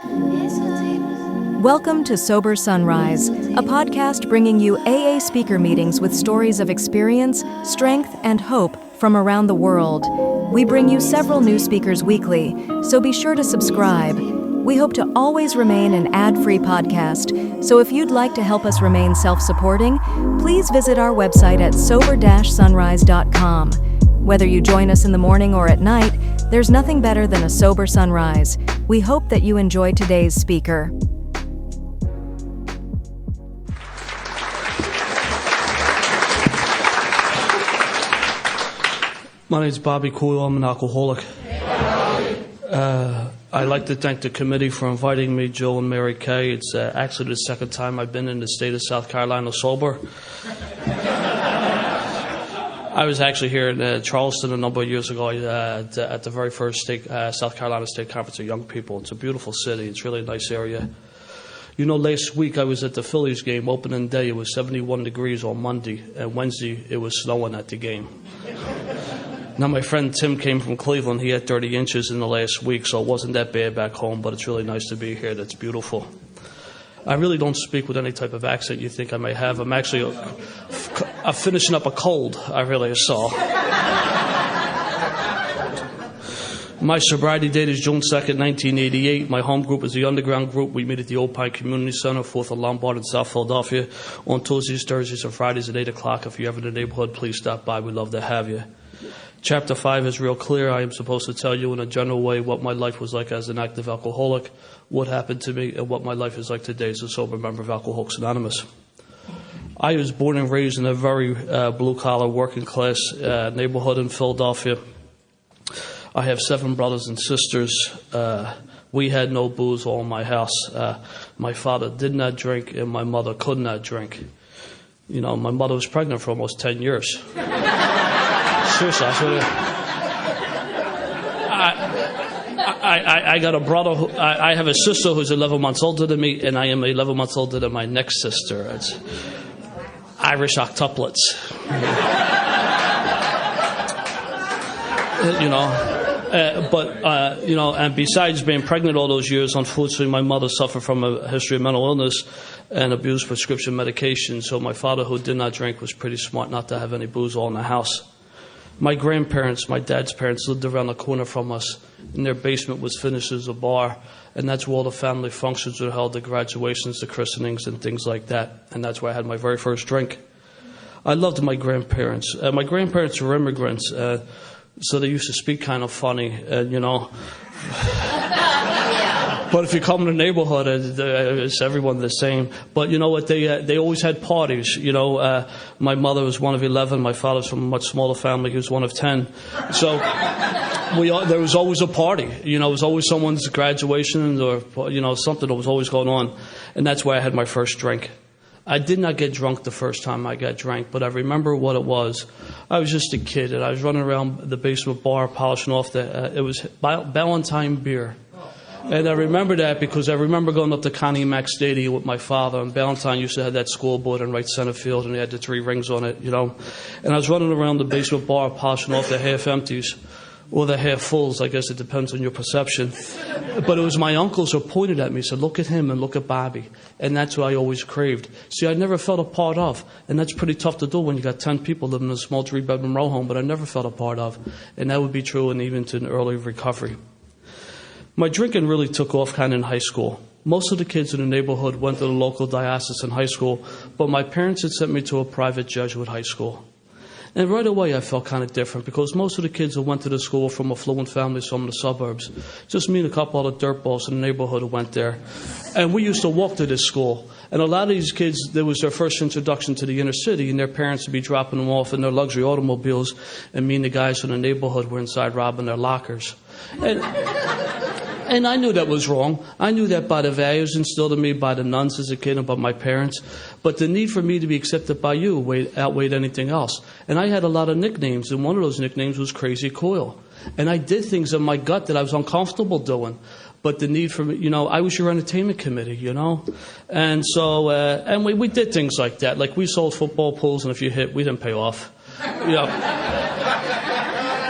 Welcome to Sober Sunrise, a podcast bringing you AA speaker meetings with stories of experience, strength, and hope from around the world. We bring you several new speakers weekly, so be sure to subscribe. We hope to always remain an ad-free podcast, so if you'd like to help us remain self-supporting, please visit our website at sober-sunrise.com. Whether you join us in the morning or at night, there's nothing better than a sober sunrise. We hope that you enjoy today's speaker. My name is Bobby Coyle. I'm an alcoholic. I'd like to thank the committee for inviting me, Joe and Mary Kay. It's actually the second time I've been in the state of South Carolina sober. I was actually here in Charleston a number of years ago at the very first South Carolina State Conference of Young People. It's a beautiful city. It's really a nice area. You know, last week I was at the Phillies game, opening day. It was 71 degrees on Monday, and Wednesday it was snowing at the game. Now, my friend Tim came from Cleveland. He had 30 inches in the last week, so it wasn't that bad back home, but it's really nice to be here. That's beautiful. I really don't speak with any type of accent you think I may have. I'm actually I'm finishing up a cold, I really saw. My sobriety date is June 2nd, 1988. My home group is the Underground Group. We meet at the Old Pine Community Center, 4th and Lombard in South Philadelphia, on Tuesdays, Thursdays, and Fridays at 8 o'clock. If you're ever in the neighborhood, please stop by. We'd love to have you. Chapter 5 is real clear. I am supposed to tell you in a general way what my life was like as an active alcoholic, what happened to me, and what my life is like today as a sober member of Alcoholics Anonymous. I was born and raised in a very blue-collar, working-class neighborhood in Philadelphia. I have 7 brothers and sisters. We had no booze all in my house. My father did not drink, and my mother could not drink. You know, my mother was pregnant for almost 10 years. Seriously, I got a brother. I have a sister who's 11 months older than me, and I am 11 months older than my next sister. It's Irish octuplets. And besides being pregnant all those years, unfortunately, my mother suffered from a history of mental illness and abused prescription medication. So my father, who did not drink, was pretty smart not to have any booze all in the house. My grandparents, my dad's parents, lived around the corner from us, and their basement was finished as a bar, and that's where all the family functions were held, the graduations, the christenings, and things like that, and that's where I had my very first drink. I loved my grandparents. My grandparents were immigrants, so they used to speak kind of funny, But if you come in the neighborhood, it's everyone the same. But you know what? They always had parties. My mother was one of 11. My father's from a much smaller family. He was one of 10. So there was always a party. It was always someone's graduation or something that was always going on. And that's why I had my first drink. I did not get drunk the first time I got drank, but I remember what it was. I was just a kid, and I was running around the basement bar polishing off it was Ballantine beer. And I remember that because I remember going up to Connie Mack Stadium with my father, and Ballantine used to have that scoreboard in right center field, and they had the 3 rings on it, And I was running around the basement bar polishing off the half-empties, or the half-fulls, I guess it depends on your perception. But it was my uncles who pointed at me and said, look at him and look at Bobby. And that's what I always craved. See, I never felt a part of, and that's pretty tough to do when you got 10 people living in a small 3-bedroom row home, but I never felt a part of. And that would be true and even to an early recovery. My drinking really took off kind of in high school. Most of the kids in the neighborhood went to the local diocesan high school, but my parents had sent me to a private Jesuit high school. And right away I felt kind of different because most of the kids who went to the school were from affluent families from the suburbs. Just me and a couple of dirtballs in the neighborhood who went there. And we used to walk to this school. And a lot of these kids, there was their first introduction to the inner city, and their parents would be dropping them off in their luxury automobiles, and me and the guys from the neighborhood were inside robbing their lockers. And I knew that was wrong. I knew that by the values instilled in me by the nuns as a kid and by my parents. But the need for me to be accepted by you outweighed anything else. And I had a lot of nicknames, and one of those nicknames was Crazy Coyle. And I did things in my gut that I was uncomfortable doing. But the need for me, I was your entertainment committee, And so, and we did things like that. Like we sold football pools, and if you hit, we didn't pay off.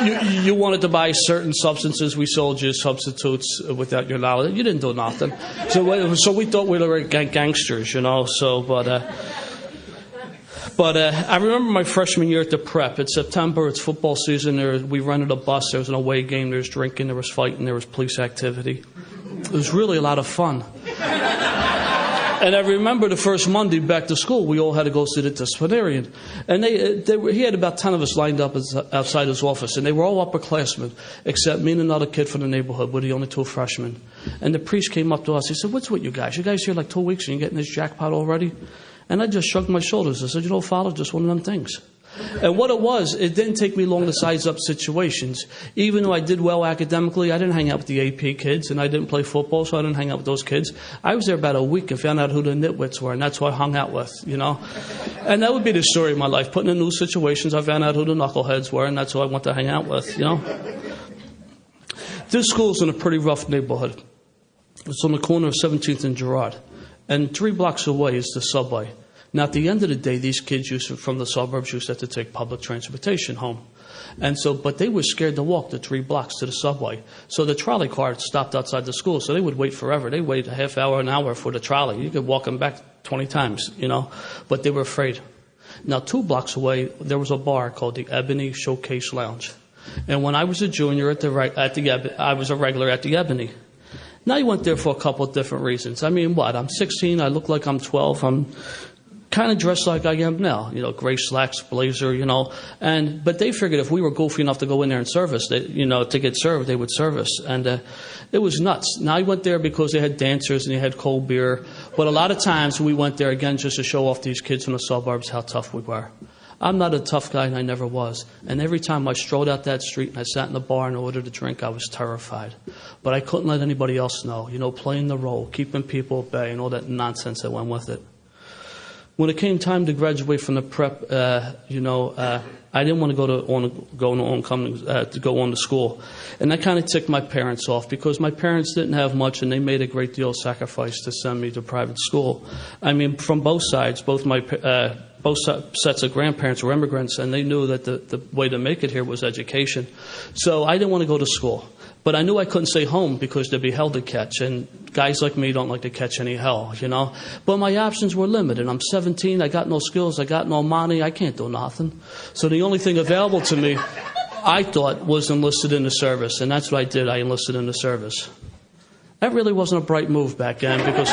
you wanted to buy certain substances. We sold you substitutes without your knowledge. You didn't do nothing. So we thought we were gangsters, you know. But I remember my freshman year at the prep. It's September. It's football season. We rented a bus. There was an away game. There was drinking. There was fighting. There was police activity. It was really a lot of fun. And I remember the first Monday back to school, we all had to go see the disciplinarian. And he had about 10 of us lined up outside his office, and they were all upperclassmen, except me and another kid from the neighborhood. We're the only 2 freshmen. And the priest came up to us. He said, "What's with you guys? You guys here like 2 weeks and you're getting this jackpot already?" And I just shrugged my shoulders. I said, Father, just one of them things. And what it was, it didn't take me long to size up situations. Even though I did well academically, I didn't hang out with the AP kids, and I didn't play football, so I didn't hang out with those kids. I was there about a week and found out who the nitwits were, and that's who I hung out with, you know. And that would be the story of my life. Putting in new situations, I found out who the knuckleheads were, and that's who I went to hang out with, you know. This school's in a pretty rough neighborhood. It's on the corner of 17th and Girard. And 3 blocks away is the subway. Now, at the end of the day, these kids from the suburbs used to have to take public transportation home. But they were scared to walk the 3 blocks to the subway. So the trolley car stopped outside the school, so they would wait forever. They wait a half hour, an hour for the trolley. You could walk them back 20 times, you know, but they were afraid. Now, 2 blocks away, there was a bar called the Ebony Showcase Lounge. And when I was a junior I was a regular at the Ebony. Now, I went there for a couple of different reasons. I mean, I'm 16, I look like I'm 12, I'm kind of dressed like I am now, you know, gray slacks, blazer, you know. But they figured if we were goofy enough to go in there and service, to get served, they would service. And it was nuts. Now, I went there because they had dancers and they had cold beer. But a lot of times we went there, again, just to show off these kids from the suburbs how tough we were. I'm not a tough guy, and I never was. And every time I strolled out that street and I sat in the bar and ordered a drink, I was terrified. But I couldn't let anybody else know, you know, playing the role, keeping people at bay, and all that nonsense that went with it. When it came time to graduate from the prep, I didn't want to go on to school. And that kind of ticked my parents off because my parents didn't have much and they made a great deal of sacrifice to send me to private school. I mean, from both sides, both sets of grandparents were immigrants, and they knew that the way to make it here was education. So I didn't want to go to school. But I knew I couldn't stay home because there'd be hell to catch, and guys like me don't like to catch any hell, you know. But my options were limited. I'm 17, I got no skills, I got no money, I can't do nothing. So the only thing available to me, I thought, was enlisted in the service, and that's what I did. I enlisted in the service. That really wasn't a bright move back then because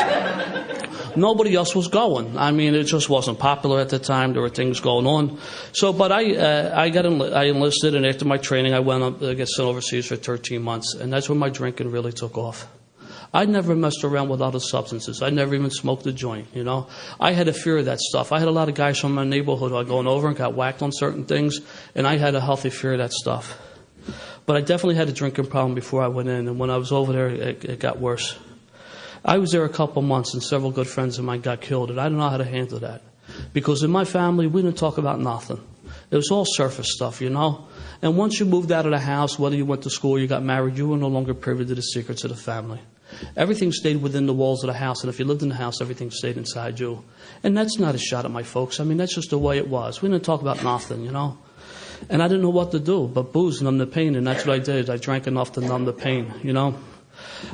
nobody else was going. I mean, it just wasn't popular at the time. There were things going on. But I enlisted, and after my training, I went up, I guess, overseas for 13 months, and that's when my drinking really took off. I'd never messed around with other substances. I never even smoked a joint, you know. I had a fear of that stuff. I had a lot of guys from my neighborhood who were going over and got whacked on certain things, and I had a healthy fear of that stuff. But I definitely had a drinking problem before I went in, and when I was over there, it got worse. I was there a couple months, and several good friends of mine got killed, and I didn't know how to handle that. Because in my family, we didn't talk about nothing. It was all surface stuff, you know. And once you moved out of the house, whether you went to school or you got married, you were no longer privy to the secrets of the family. Everything stayed within the walls of the house, and if you lived in the house, everything stayed inside you. And that's not a shot at my folks. I mean, that's just the way it was. We didn't talk about nothing, you know. And I didn't know what to do, but booze numbed the pain, and that's what I did. I drank enough to numb the pain, you know.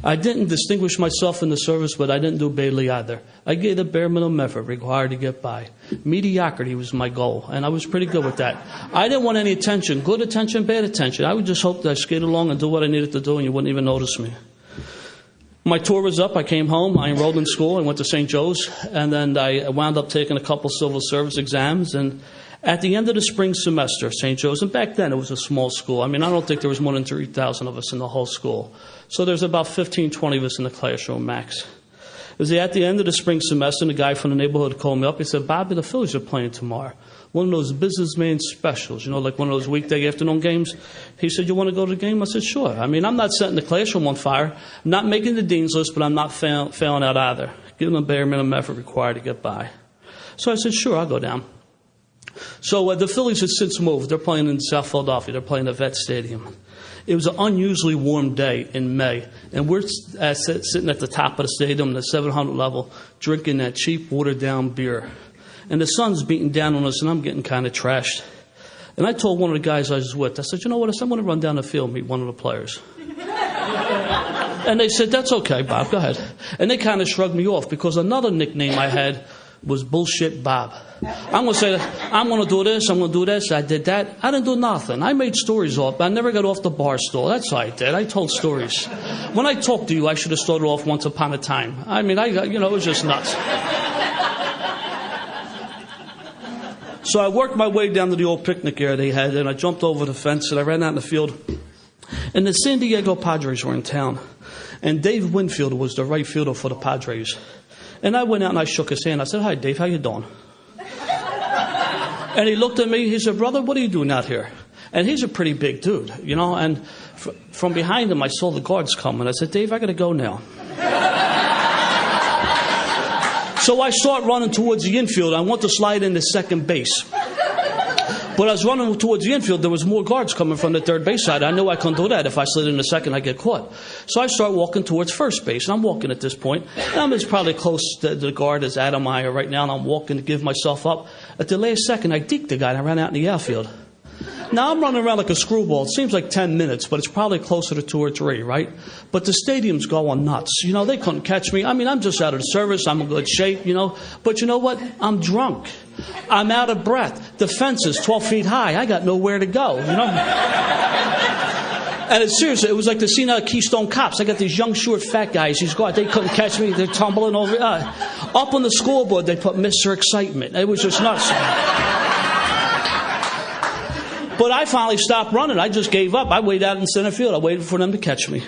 I didn't distinguish myself in the service, but I didn't do badly either. I gave the bare minimum effort required to get by. Mediocrity was my goal, and I was pretty good with that. I didn't want any attention, good attention, bad attention. I would just hope that I skated along and do what I needed to do, and you wouldn't even notice me. My tour was up. I came home. I enrolled in school. I went to St. Joe's, and then I wound up taking a couple civil service exams. And at the end of the spring semester, St. Joe's, and back then it was a small school. I mean, I don't think there was more than 3,000 of us in the whole school. So there's about 15, 20 of us in the classroom max. It was at the end of the spring semester, and a guy from the neighborhood called me up. He said, "Bobby, the Phillies are playing tomorrow. One of those businessman specials, you know, like one of those weekday afternoon games." He said, "You want to go to the game?" I said, "Sure." I mean, I'm not setting the classroom on fire. I'm not making the dean's list, but I'm not failing out either. Giving the bare minimum effort required to get by. So I said, "Sure, I'll go down." So the Phillies have since moved. They're playing in South Philadelphia. They're playing at Vet Stadium. It was an unusually warm day in May, and we're sitting at the top of the stadium, the 700 level, drinking that cheap, watered-down beer. And the sun's beating down on us, and I'm getting kind of trashed. And I told one of the guys I was with, I said, you know what, I said, I'm going to run down the field and meet one of the players. And they said, that's okay, Bob, go ahead. And they kind of shrugged me off because another nickname I had was Bullshit Bob. I'm going to say, I'm going to do this, I'm going to do this, I did that. I didn't do nothing. I made stories off, but I never got off the bar stool. That's what I did. I told stories. When I talked to you, I should have started off once upon a time. I mean, it was just nuts. So I worked my way down to the old picnic area they had, and I jumped over the fence, and I ran out in the field. And the San Diego Padres were in town. And Dave Winfield was the right fielder for the Padres. And I went out and I shook his hand. I said, hi, Dave, how you doing? And he looked at me. He said, brother, what are you doing out here? And he's a pretty big dude, And from behind him, I saw the guards coming. I said, Dave, I got to go now. So I start running towards the infield. I want to slide into second base. But I was running towards the infield. There was more guards coming from the third base side. I knew I couldn't do that. If I slid into second, I'd get caught. So I start walking towards first base. And I'm walking at this point. And I'm as probably close to the guard as Adam I are right now. And I'm walking to give myself up. At the last second, I deked the guy and I ran out in the outfield. Now I'm running around like a screwball. It seems like 10 minutes, but it's probably closer to 2 or 3, right? But the stadium's going nuts. They couldn't catch me. I mean, I'm just out of the service. I'm in good shape, But you know what? I'm drunk. I'm out of breath. The fence is 12 feet high. I got nowhere to go, And it's seriously, it was like the scene out of Keystone Cops. I got these young, short, fat guys. They couldn't catch me. They're tumbling over. Up on the scoreboard, they put Mr. Excitement. It was just nuts. But I finally stopped running. I just gave up. I waited out in center field. I waited for them to catch me.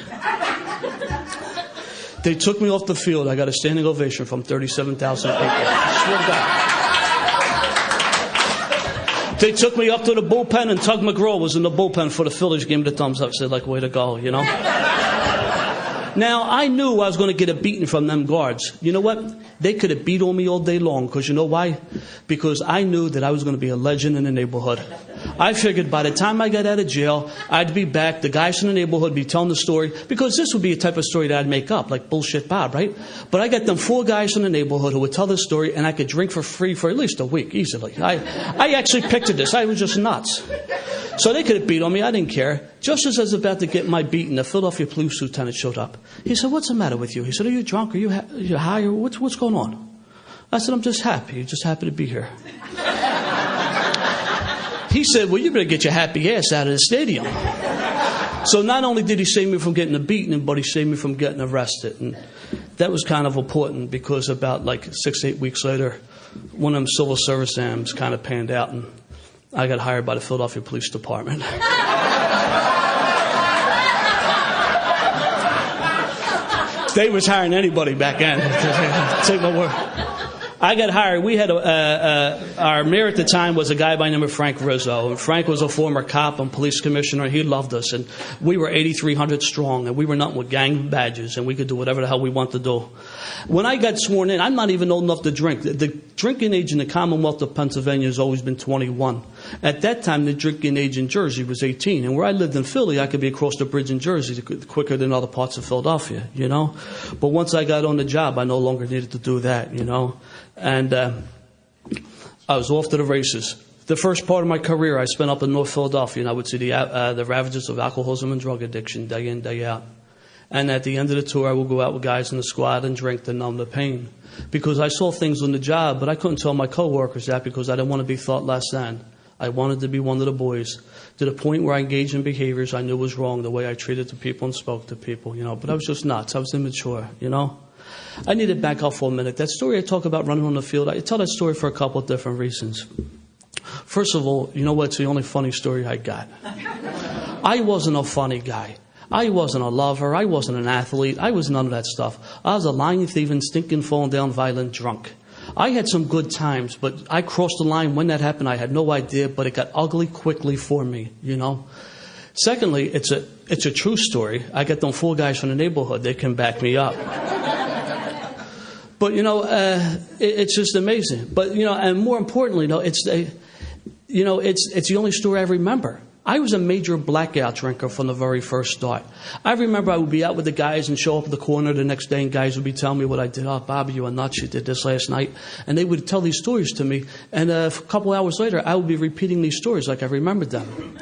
They took me off the field. I got a standing ovation from 37,000 people. I swear to God. They took me up to the bullpen, and Tug McGraw was in the bullpen for the Phillies. Gave me the thumbs up. Said, way to go, Now, I knew I was going to get a beating from them guards. You know what? They could have beat on me all day long. Because you know why? Because I knew that I was going to be a legend in the neighborhood. I figured by the time I got out of jail, I'd be back. The guys in the neighborhood would be telling the story. Because this would be a type of story that I'd make up, like Bullshit Bob, right? But I got them 4 guys in the neighborhood who would tell this story, and I could drink for free for at least a week, easily. I actually pictured this. I was just nuts. So they could have beat on me. I didn't care. Just as I was about to get my beating, the Philadelphia police lieutenant showed up. He said, what's the matter with you? He said, are you drunk? Are you high? Or what's going on? I said, I'm just happy. Just happy to be here. He said, well, you better get your happy ass out of the stadium. So not only did he save me from getting a beating, but he saved me from getting arrested. And that was kind of important because about 6-8 weeks later, one of them civil service exams kind of panned out, and I got hired by the Philadelphia Police Department. They was hiring anybody back then. Take my word. I got hired. We had our mayor at the time was a guy by the name of Frank Rizzo. And Frank was a former cop and police commissioner. He loved us. And we were 8,300 strong. And we were nothing with gang badges. And we could do whatever the hell we wanted to do. When I got sworn in, I'm not even old enough to drink. The drinking age in the Commonwealth of Pennsylvania has always been 21. At that time, the drinking age in Jersey was 18. And where I lived in Philly, I could be across the bridge in Jersey quicker than other parts of Philadelphia, But once I got on the job, I no longer needed to do that, And I was off to the races. The first part of my career I spent up in North Philadelphia, and I would see the ravages of alcoholism and drug addiction day in, day out. And at the end of the tour, I would go out with guys in the squad and drink to numb the pain. Because I saw things on the job, but I couldn't tell my coworkers that because I didn't want to be thought less than. I wanted to be one of the boys, to the point where I engaged in behaviors I knew was wrong, the way I treated the people and spoke to people, But I was just nuts. I was immature, I need to back up for a minute. That story I talk about running on the field, I tell that story for a couple of different reasons. First of all, you know what? It's the only funny story I got. I wasn't a funny guy. I wasn't a lover. I wasn't an athlete. I was none of that stuff. I was a lying, thieving, stinking, falling down, violent drunk. I had some good times, but I crossed the line. When that happened, I had no idea, but it got ugly quickly for me, Secondly, it's a true story. I got them 4 guys from the neighborhood. They can back me up. But, it's just amazing. But, and more importantly, it's the only story I remember. I was a major blackout drinker from the very first start. I remember I would be out with the guys and show up at the corner the next day, and guys would be telling me what I did. Oh, Bobby, you were nuts. You did this last night. And they would tell these stories to me. And a couple hours later, I would be repeating these stories like I remembered them.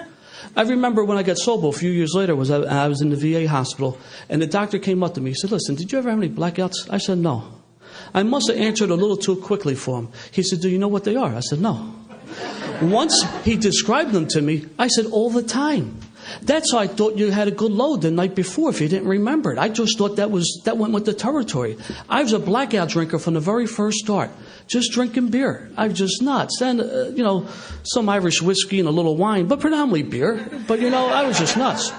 I remember when I got sober a few years later, I was in the VA hospital, and the doctor came up to me. He said, listen, did you ever have any blackouts? I said, no. I must have answered a little too quickly for him. He said, do you know what they are? I said, no. Once he described them to me, I said, all the time. That's how I thought you had a good load the night before if you didn't remember it. I just thought that went with the territory. I was a blackout drinker from the very first start, just drinking beer. I was just nuts. And, some Irish whiskey and a little wine, but predominantly beer. But, I was just nuts.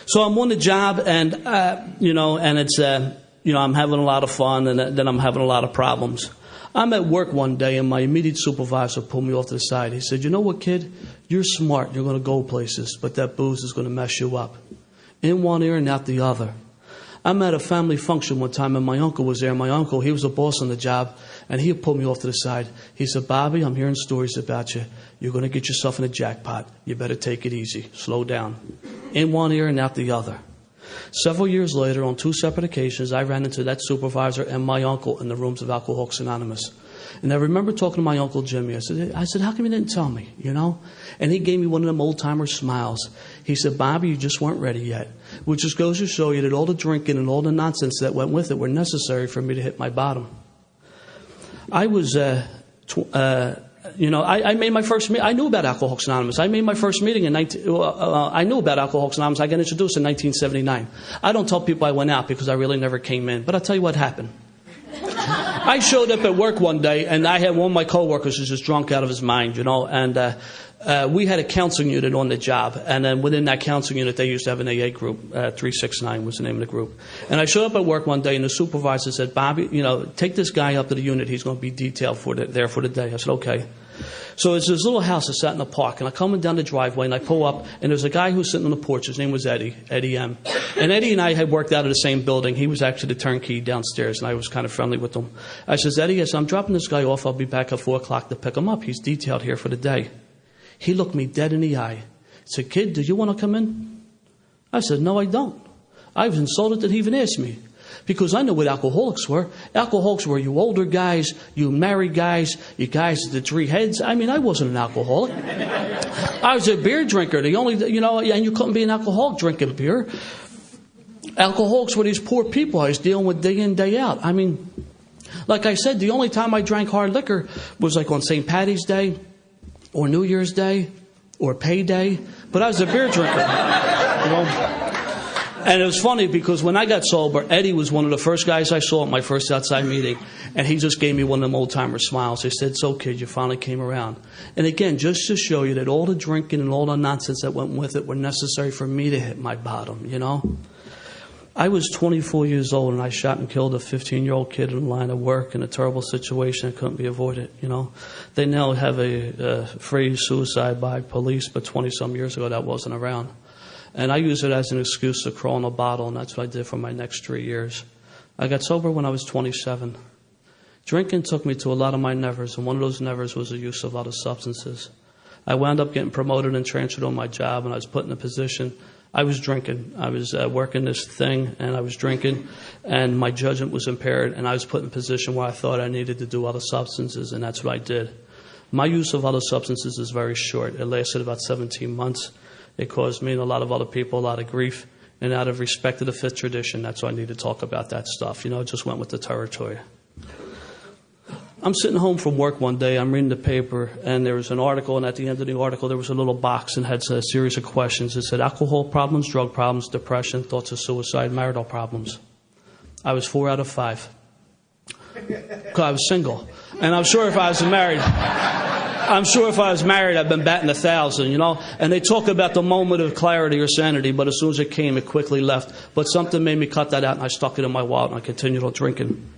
So I'm on the job, and, and it's, I'm having a lot of fun, and then I'm having a lot of problems. I'm at work one day, and my immediate supervisor pulled me off to the side. He said, you know what, kid? You're smart. You're going to go places, but that booze is going to mess you up. In one ear and out the other. I'm at a family function one time, and my uncle was there. My uncle, he was a boss on the job, and he pulled me off to the side. He said, Bobby, I'm hearing stories about you. You're going to get yourself in a jackpot. You better take it easy. Slow down. In one ear and out the other. Several years later, on 2 separate occasions, I ran into that supervisor and my uncle in the rooms of Alcoholics Anonymous. And I remember talking to my Uncle Jimmy. I said, how come you didn't tell me, And he gave me one of them old-timer smiles. He said, Bobby, you just weren't ready yet. Which just goes to show you that all the drinking and all the nonsense that went with it were necessary for me to hit my bottom. I was... I made my first meeting. I knew about Alcoholics Anonymous. I made my first meeting I knew about Alcoholics Anonymous. I got introduced in 1979. I don't tell people I went out because I really never came in. But I'll tell you what happened. I showed up at work one day, and I had one of my coworkers who's just drunk out of his mind, and we had a counseling unit on the job. And then within that counseling unit, they used to have an AA group. 369 was the name of the group. And I showed up at work one day, and the supervisor said, Bobby, take this guy up to the unit. He's going to be detailed there for the day. I said, okay. So it's this little house that sat in the park, and I come in down the driveway, and I pull up, and there's a guy who's sitting on the porch. His name was Eddie M. And Eddie and I had worked out of the same building. He was actually the turnkey downstairs, and I was kind of friendly with him. I says, Eddie, I'm dropping this guy off. I'll be back at 4 o'clock to pick him up. He's detailed here for the day. He looked me dead in the eye. He said, kid, do you want to come in? I said, no, I don't. I was insulted that he even asked me. Because I know what alcoholics were. Alcoholics were you older guys, you married guys, you guys with the 3 heads. I mean, I wasn't an alcoholic. I was a beer drinker. The only, and you couldn't be an alcoholic drinking beer. Alcoholics were these poor people I was dealing with day in, day out. I mean, like I said, the only time I drank hard liquor was like on St. Patty's Day or New Year's Day or payday. But I was a beer drinker. And it was funny because when I got sober, Eddie was one of the first guys I saw at my first outside meeting. And he just gave me one of them old-timer smiles. He said, so, kid, you finally came around. And again, just to show you that all the drinking and all the nonsense that went with it were necessary for me to hit my bottom, I was 24 years old, and I shot and killed a 15-year-old kid in the line of work in a terrible situation that couldn't be avoided, They now have a phrase, suicide by police, but 20-some years ago that wasn't around. And I use it as an excuse to crawl in a bottle, and that's what I did for my next 3 years. I got sober when I was 27. Drinking took me to a lot of my nevers, and one of those nevers was the use of other substances. I wound up getting promoted and transferred on my job, and I was put in a position. I was drinking. I was working this thing, and I was drinking, and my judgment was impaired, and I was put in a position where I thought I needed to do other substances, and that's what I did. My use of other substances is very short. It lasted about 17 months. It caused me and a lot of other people a lot of grief. And out of respect to the fifth tradition, that's why I need to talk about that stuff. It just went with the territory. I'm sitting home from work one day. I'm reading the paper, and there was an article. And at the end of the article, there was a little box and had a series of questions. It said alcohol problems, drug problems, depression, thoughts of suicide, marital problems. I was 4 out of 5. Because I was single. And I'm sure if I was married... I've been batting 1,000, And they talk about the moment of clarity or sanity, but as soon as it came, it quickly left. But something made me cut that out, and I stuck it in my wallet, and I continued on drinking.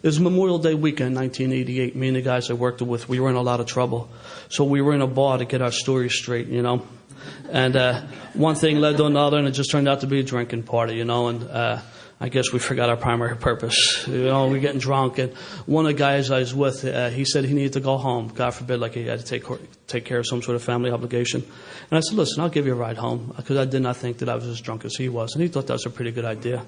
It was Memorial Day weekend, 1988. Me and the guys I worked with, we were in a lot of trouble. So we were in a bar to get our story straight, you know. And one thing led to another, and it just turned out to be a drinking party, you know. And I guess we forgot our primary purpose. You know, we're getting drunk. And one of the guys I was with, he said he needed to go home. God forbid, like he had to take care of some sort of family obligation. And I said, listen, I'll give you a ride home, because I did not think that I was as drunk as he was. And he thought that was a pretty good idea.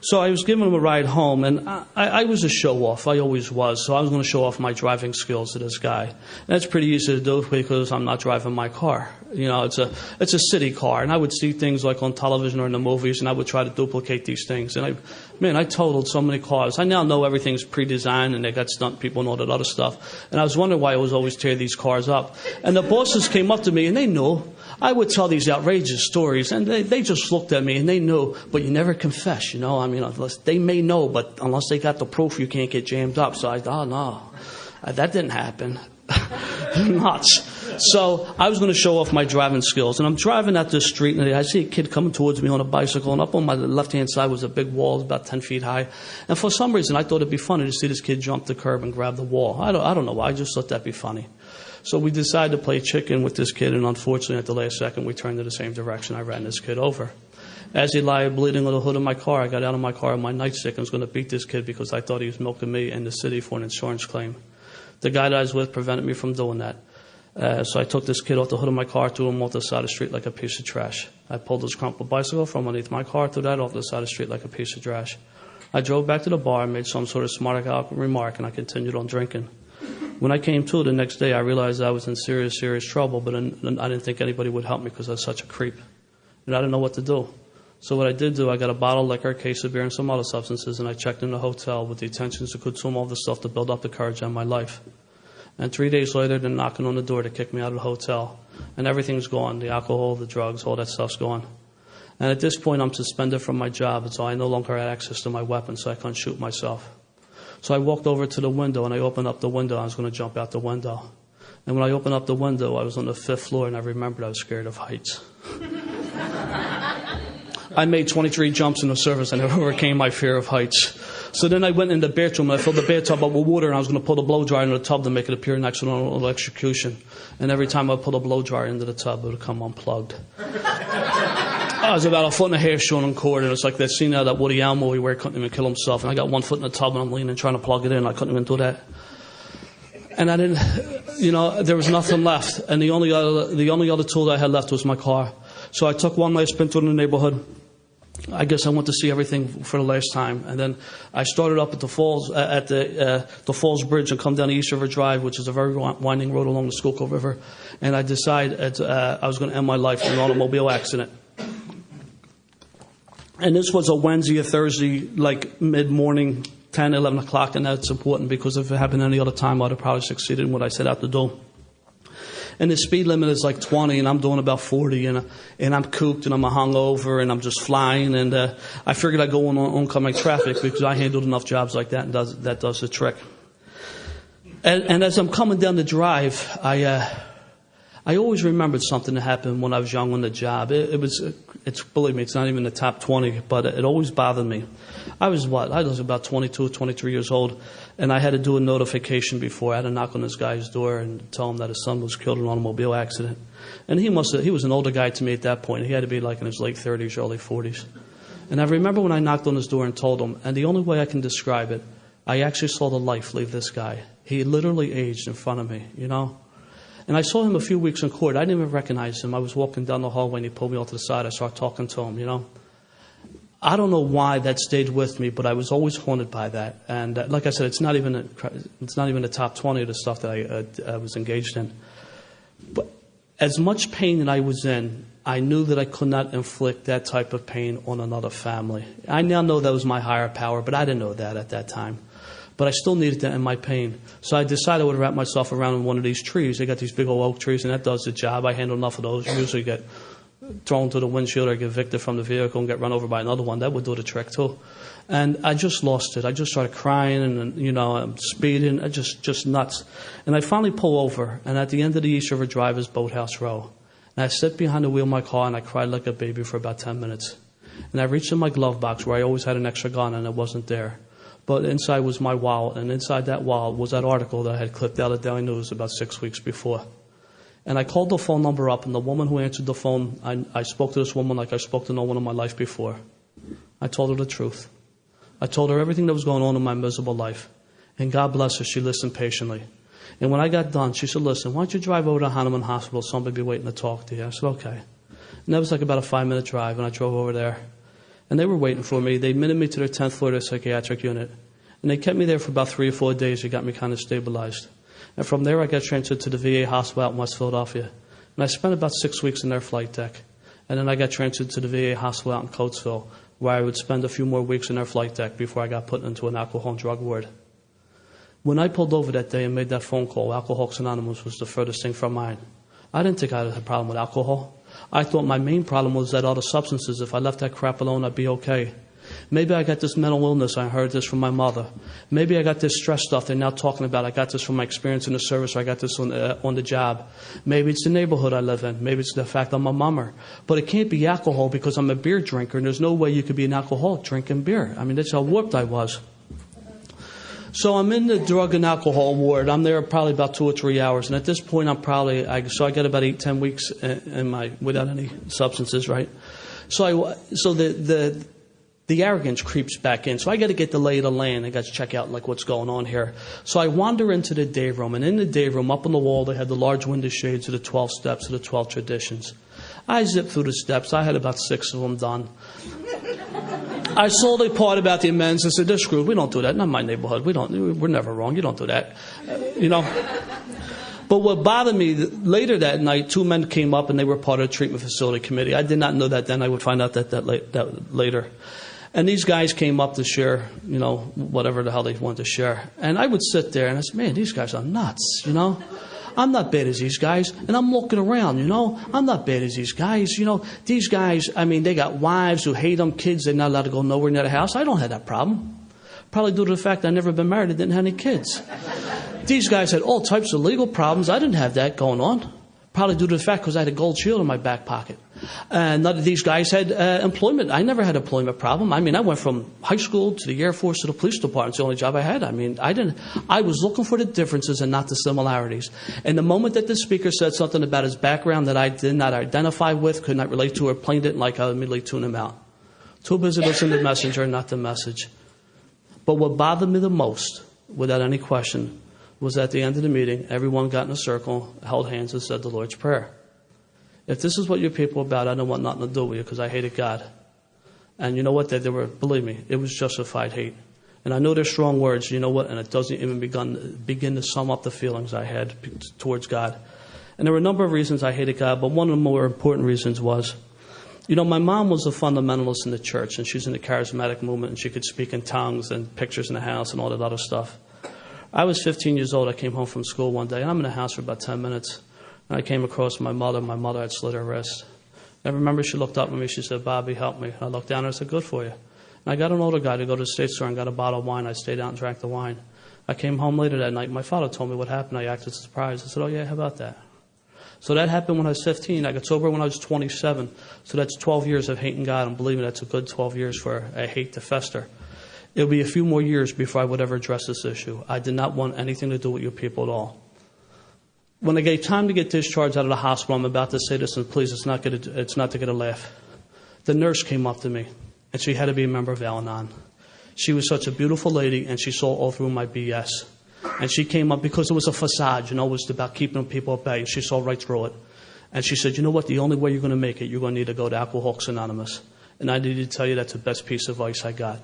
So I was giving him a ride home, and I was a show-off. I always was. So I was going to show off my driving skills to this guy. And that's pretty easy to do because I'm not driving my car. You know, it's a city car. And I would see things like on television or in the movies, and I would try to duplicate these things. And I totaled so many cars. I now know everything's pre-designed, and they got stunt people and all that other stuff. And I was wondering why I was always tear these cars up. And the bosses came up to me, and they knew. I would tell these outrageous stories, and they just looked at me, and they knew, but you never confess, you know. I mean, unless they may know, but unless they got the proof, you can't get jammed up. So I thought, oh, no, that didn't happen. Nuts. So I was going to show off my driving skills, and I'm driving at this street, and I see a kid coming towards me on a bicycle, and up on my left-hand side was a big wall, about 10 feet high. And for some reason, I thought it'd be funny to see this kid jump the curb and grab the wall. I don't know why. I just thought that'd be funny. So we decided to play chicken with this kid, and unfortunately, at the last second, we turned in the same direction. I ran this kid over. As he lay bleeding on the hood of my car, I got out of my car on my nightstick and was going to beat this kid because I thought he was milking me in the city for an insurance claim. The guy that I was with prevented me from doing that. So I took this kid off the hood of my car, threw him off the side of the street like a piece of trash. I pulled his crumpled bicycle from underneath my car, threw that off the side of the street like a piece of trash. I drove back to the bar, made some sort of smart remark, and I continued on drinking. When I came to the next day, I realized I was in serious, serious trouble, but I didn't think anybody would help me because I was such a creep. And I didn't know what to do. So what I did do, I got a bottle of liquor, a case of beer, and some other substances, and I checked in the hotel with the intentions to consume all the stuff to build up the courage in my life. And 3 days later, they're knocking on the door to kick me out of the hotel. And everything's gone. The alcohol, the drugs, all that stuff's gone. And at this point, I'm suspended from my job, and so I no longer had access to my weapon, so I couldn't shoot myself. So I walked over to the window, and I opened up the window. I was going to jump out the window. And when I opened up the window, I was on the 5th floor, and I remembered I was scared of heights. I made 23 jumps in the service, and I overcame my fear of heights. So then I went in the bathroom, and I filled the bathtub up with water, and I was going to pull the blow dryer into the tub to make it appear an accidental electrocution. And every time I put a blow dryer into the tub, it would come unplugged. I was about 1.5 feet short on cord, and it's like that scene out of that Woody Allen movie where he couldn't even kill himself. And I got 1 foot in the tub, and I'm leaning trying to plug it in. I couldn't even do that. And I didn't, you know, there was nothing left. And the only other tool that I had left was my car. So I took one last spin through the neighborhood. I guess I went to see everything for the last time, and then I started up at the Falls the Falls Bridge and come down the East River Drive, which is a very winding road along the Schuylkill River, and I decided I was going to end my life in an automobile accident. And this was a Wednesday or Thursday, like mid-morning, 10, 11 o'clock, and that's important because if it happened any other time, I'd have probably succeeded in what I set out to do. And the speed limit is like 20, and I'm doing about 40, and I'm cooped, and I'm hungover, and I'm just flying. And I figured I'd go on oncoming traffic because I handled enough jobs like that, and that does the trick. And as I'm coming down the drive, I always remembered something that happened when I was young on the job. Believe me, it's not even the top 20, but it always bothered me. I was about 22, 23 years old, and I had to do a notification before. I had to knock on this guy's door and tell him that his son was killed in an automobile accident. And he was an older guy to me at that point. He had to be like in his late 30s, early 40s. And I remember when I knocked on his door and told him, and the only way I can describe it, I actually saw the life leave this guy. He literally aged in front of me, you know. And I saw him a few weeks in court. I didn't even recognize him. I was walking down the hallway, and he pulled me off to the side. I started talking to him, you know. I don't know why that stayed with me, but I was always haunted by that. And like I said, it's not even the top 20 of the stuff that I was engaged in. But as much pain that I was in, I knew that I could not inflict that type of pain on another family. I now know that was my higher power, but I didn't know that at that time. But I still needed to end my pain. So I decided I would wrap myself around one of these trees. They got these big old oak trees, and that does the job. I handle enough of those. You usually get thrown to the windshield or get evicted from the vehicle and get run over by another one. That would do the trick, too. And I just lost it. I just started crying and, you know, I'm speeding. Just nuts. And I finally pull over, and at the end of the East River Drive is Boathouse Row. And I sit behind the wheel of my car, and I cried like a baby for about 10 minutes. And I reached in my glove box where I always had an extra gun, and it wasn't there. But inside was my wallet, and inside that wallet was that article that I had clipped out of Daily News about 6 weeks before. And I called the phone number up, and the woman who answered the phone, I spoke to this woman like I spoke to no one in my life before. I told her the truth. I told her everything that was going on in my miserable life. And God bless her, she listened patiently. And when I got done, she said, listen, why don't you drive over to Hahnemann Hospital? Somebody be waiting to talk to you. I said, okay. And that was like about a 5-minute drive, and I drove over there. And they were waiting for me. They admitted me to their 10th floor of the psychiatric unit. And they kept me there for about 3 or 4 days. They got me kind of stabilized. And from there, I got transferred to the VA hospital out in West Philadelphia. And I spent about 6 weeks in their flight deck. And then I got transferred to the VA hospital out in Coatesville, where I would spend a few more weeks in their flight deck before I got put into an alcohol and drug ward. When I pulled over that day and made that phone call, Alcoholics Anonymous was the furthest thing from mine. I didn't think I had a problem with alcohol. I thought my main problem was that other substances. If I left that crap alone, I'd be okay. Maybe I got this mental illness. I heard this from my mother. Maybe I got this stress stuff they're now talking about. I got this from my experience in the service, or I got this on the job. Maybe it's the neighborhood I live in. Maybe it's the fact I'm a mummer. But it can't be alcohol because I'm a beer drinker, and there's no way you could be an alcoholic drinking beer. I mean, that's how warped I was. So I'm in the drug and alcohol ward. I'm there probably about 2 or 3 hours. And at this point, I get about 8-10 weeks without any substances, right? So the arrogance creeps back in. So I got to get the lay of the land. I got to check out like what's going on here. So I wander into the day room. And in the day room, up on the wall, they had the large window shades of the 12 steps of the 12 traditions. I zipped through the steps. I had about 6 of them done. I saw the part about the amends and said, they're screwed. We don't do that. Not my neighborhood. We're never wrong. You don't do that. But what bothered me, later that night, 2 men came up and they were part of the treatment facility committee. I did not know that then. I would find out that later. And these guys came up to share, whatever the hell they wanted to share. And I would sit there and I said, man, these guys are nuts, I'm not bad as these guys. And I'm looking around, I'm not bad as these guys. These guys, they got wives who hate them, kids, they're not allowed to go nowhere near the house. I don't have that problem. Probably due to the fact I've never been married and didn't have any kids. These guys had all types of legal problems. I didn't have that going on. Probably due to the fact because I had a gold shield in my back pocket. And none of these guys had employment. I never had an employment problem. I went from high school to the Air Force to the police department. It's the only job I had. I was looking for the differences and not the similarities. And the moment that the speaker said something about his background that I did not identify with, could not relate to, or plain didn't like, I immediately tuned him out. Too busy listening to the messenger, not the message. But what bothered me the most, without any question, was at the end of the meeting, everyone got in a circle, held hands, and said the Lord's Prayer. If this is what your people are about, I don't want nothing to do with you because I hated God. And you know what? Believe me, it was justified hate. And I know they're strong words, you know what? And it doesn't even begin to sum up the feelings I had towards God. And there were a number of reasons I hated God, but one of the more important reasons was, my mom was a fundamentalist in the church, and she's in the charismatic movement, and she could speak in tongues and pictures in the house and all that other stuff. I was 15 years old. I came home from school one day, and I'm in the house for about 10 minutes. And I came across my mother. My mother had slit her wrist. I remember she looked up at me. She said, Bobby, help me. And I looked down and I said, good for you. And I got an older guy to go to the state store and got a bottle of wine. I stayed out and drank the wine. I came home later that night. My father told me what happened. I acted surprised. I said, oh, yeah, how about that? So that happened when I was 15. I got sober when I was 27. So that's 12 years of hating God. And believe me, that's a good 12 years for a hate to fester. It'll be a few more years before I would ever address this issue. I did not want anything to do with you people at all. When I gave time to get discharged out of the hospital, I'm about to say this, and please, it's not to get a laugh. The nurse came up to me, and she had to be a member of Al-Anon. She was such a beautiful lady, and she saw all through my BS. And she came up because it was a facade, it was about keeping people at bay. She saw right through it. And she said, you know what, the only way you're going to make it, you're going to need to go to Alcoholics Anonymous. And I need to tell you that's the best piece of advice I got.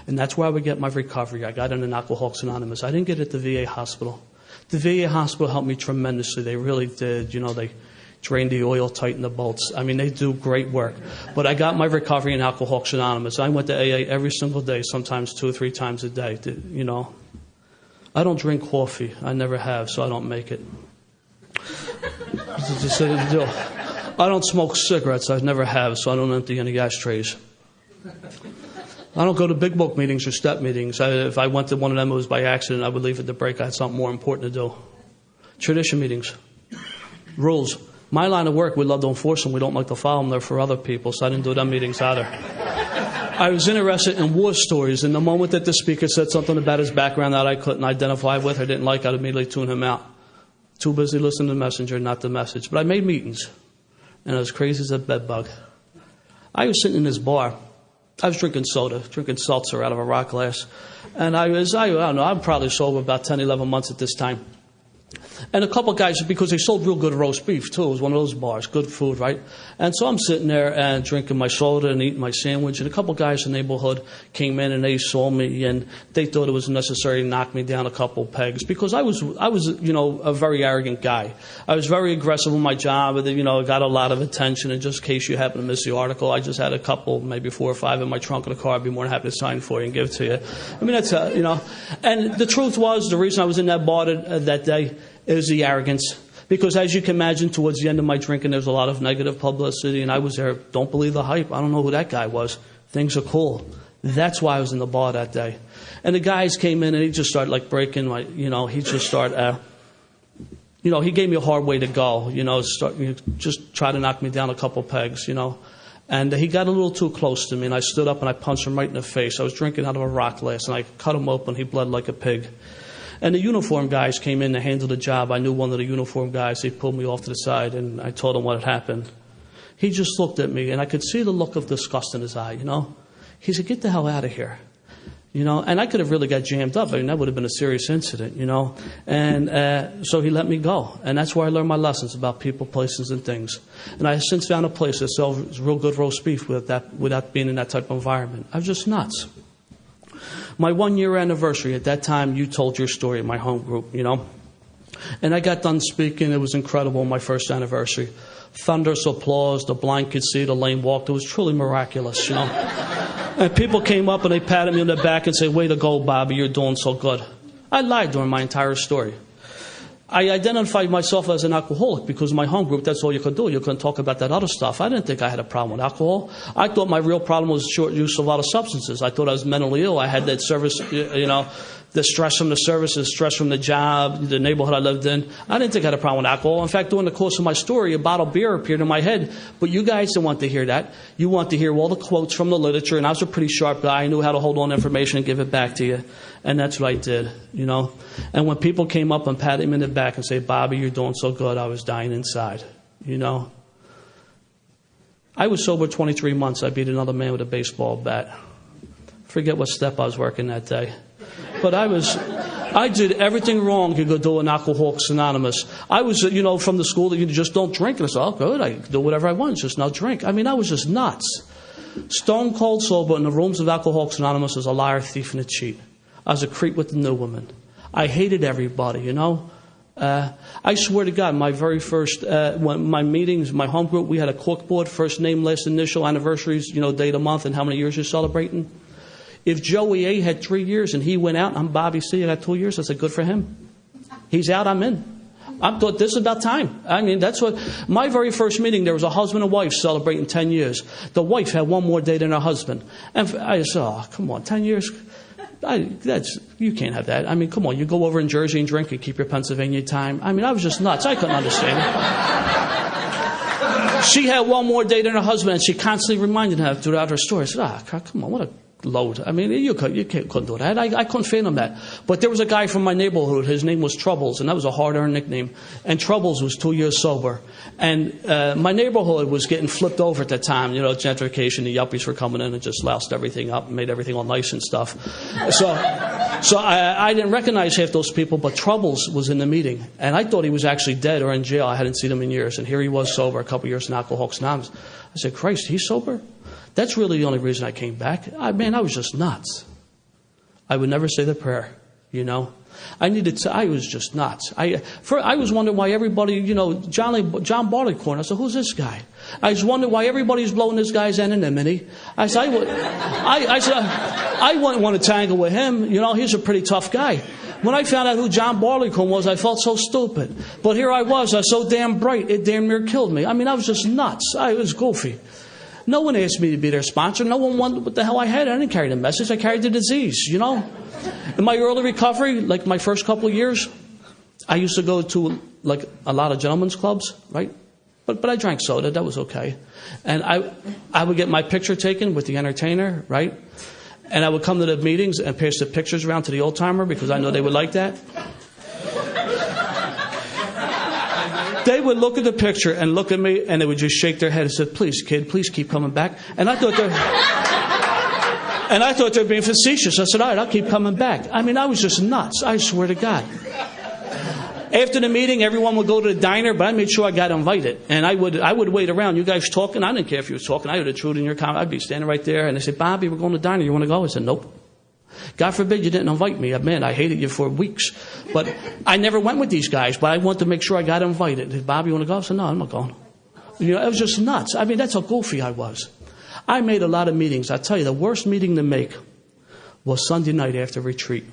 And that's where I would get my recovery. I got in an Alcoholics Anonymous. I didn't get it at the VA hospital. The VA hospital helped me tremendously. They really did. They drained the oil, tightened the bolts. They do great work. But I got my recovery in Alcoholics Anonymous. I went to AA every single day, sometimes 2 or 3 times a day. I don't drink coffee. I never have, so I don't make it. I don't smoke cigarettes. I never have, so I don't empty any ashtrays. I don't go to big book meetings or step meetings. If I went to one of them, it was by accident. I would leave at the break. I had something more important to do. Tradition meetings. Rules. My line of work, we love to enforce them. We don't like to follow them. They're for other people, so I didn't do them meetings either. I was interested in war stories, and the moment that the speaker said something about his background that I couldn't identify with or didn't like, I'd immediately tune him out. Too busy listening to the messenger, not the message. But I made meetings, and I was crazy as a bedbug. I was sitting in this bar. I was drinking soda, drinking seltzer out of a rock glass. And I don't know, I'm probably sober about 10, 11 months at this time. And a couple of guys, because they sold real good roast beef, too. It was one of those bars, good food, right? And so I'm sitting there and drinking my soda and eating my sandwich. And a couple of guys in the neighborhood came in and they saw me and they thought it was necessary to knock me down a couple of pegs. Because I was, a very arrogant guy. I was very aggressive with my job. And, I got a lot of attention. And just in case you happen to miss the article, I just had a couple, maybe 4 or 5 in my trunk of the car. I'd be more than happy to sign for you and give it to you. I mean, that's, And the truth was, the reason I was in that bar that day, it was the arrogance. Because as you can imagine, towards the end of my drinking, there's a lot of negative publicity. And I was there, don't believe the hype. I don't know who that guy was. Things are cool. That's why I was in the bar that day. And the guys came in and he just started breaking my, he just started, he gave me a hard way to go. Just try to knock me down a couple pegs, And he got a little too close to me. And I stood up and I punched him right in the face. I was drinking out of a rock glass and I cut him open. He bled like a pig. And the uniform guys came in to handle the job. I knew one of the uniform guys. They pulled me off to the side, and I told him what had happened. He just looked at me, and I could see the look of disgust in his eye, He said, get the hell out of here. And I could have really got jammed up. I mean, that would have been a serious incident, And so he let me go. And that's where I learned my lessons about people, places, and things. And I have since found a place that sells real good roast beef without being in that type of environment. I was just nuts. My 1-year anniversary, at that time, you told your story in my home group, And I got done speaking. It was incredible, my first anniversary. Thunderous applause. The blind could see, the lame walked. It was truly miraculous, And people came up and they patted me on the back and said, way to go, Bobby, you're doing so good. I lied during my entire story. I identified myself as an alcoholic because in my home group, that's all you could do. You couldn't talk about that other stuff. I didn't think I had a problem with alcohol. I thought my real problem was short use of a lot of substances. I thought I was mentally ill. I had that service, the stress from the services, stress from the job, the neighborhood I lived in. I didn't think I had a problem with alcohol. In fact, during the course of my story, a bottle of beer appeared in my head. But you guys didn't want to hear that. You want to hear all the quotes from the literature. And I was a pretty sharp guy. I knew how to hold on to information and give it back to you. And that's what I did, And when people came up and patted me in the back and say, Bobby, you're doing so good, I was dying inside, I was sober 23 months. I beat another man with a baseball bat. Forget what step I was working that day. But I did everything wrong you could do in Alcoholics Anonymous. I was, from the school that you just don't drink. And I said, oh, good, I do whatever I want, just not drink. I mean, I was just nuts. Stone cold sober in the rooms of Alcoholics Anonymous was a liar, thief, and a cheat. I was a creep with the new woman. I hated everybody, I swear to God, my very first, my meetings, my home group, we had a corkboard, first name, last initial, anniversaries, date of month, and how many years you're celebrating. If Joey A had 3 years and he went out, I'm Bobby C, I got 2 years, I said, good for him. He's out, I'm in. I thought this is about time. I mean, that's what, my very first meeting, there was a husband and wife celebrating 10 years. The wife had one more day than her husband. And I said, oh, come on, 10 years? You can't have that. I mean, come on, you go over in Jersey and drink and keep your Pennsylvania time. I mean, I was just nuts. I couldn't understand it. She had one more day than her husband, and she constantly reminded her throughout her story. I said, come on, what a load. I mean, you couldn't do that. I couldn't fathom that. But there was a guy from my neighborhood. His name was Troubles, and that was a hard-earned nickname. And Troubles was 2 years sober. And my neighborhood was getting flipped over at that time. Gentrification, the yuppies were coming in and just loused everything up and made everything all nice and stuff. So I didn't recognize half those people, but Troubles was in the meeting. And I thought he was actually dead or in jail. I hadn't seen him in years. And here he was sober, a couple years in Alcoholics Anonymous. I said, Christ, he's sober? That's really the only reason I came back. I was just nuts. I would never say the prayer, I was just nuts. I was wondering why everybody, John Barleycorn. I said, who's this guy? I was wondering why everybody's blowing this guy's anonymity. I said, I wouldn't want to tangle with him. He's a pretty tough guy. When I found out who John Barleycorn was, I felt so stupid. But here I was so damn bright, it damn near killed me. I was just nuts. I was goofy. No one asked me to be their sponsor. No one wondered what the hell I had. I didn't carry the message. I carried the disease, In my early recovery, like my first couple of years, I used to go to a lot of gentlemen's clubs, right? But I drank soda. That was okay. And I would get my picture taken with the entertainer, right? And I would come to the meetings and pass the pictures around to the old-timer because I know they would like that. They would look at the picture and look at me, and they would just shake their head and say, please, kid, please keep coming back. And I thought they were being facetious. I said, all right, I'll keep coming back. I mean, I was just nuts. I swear to God. After the meeting, everyone would go to the diner, but I made sure I got invited. And I would wait around. You guys talking? I didn't care if you was talking. I would intrude in your comment. I'd be standing right there, and they said, Bobby, we're going to the diner. You want to go? I said, nope. God forbid you didn't invite me. Man, I hated you for weeks. But I never went with these guys, but I wanted to make sure I got invited. Did Bobby, you want to go? I said, no, I'm not going. You know, it was just nuts. I mean, that's how goofy I was. I made a lot of meetings. I tell you, the worst meeting to make was Sunday night after retreat.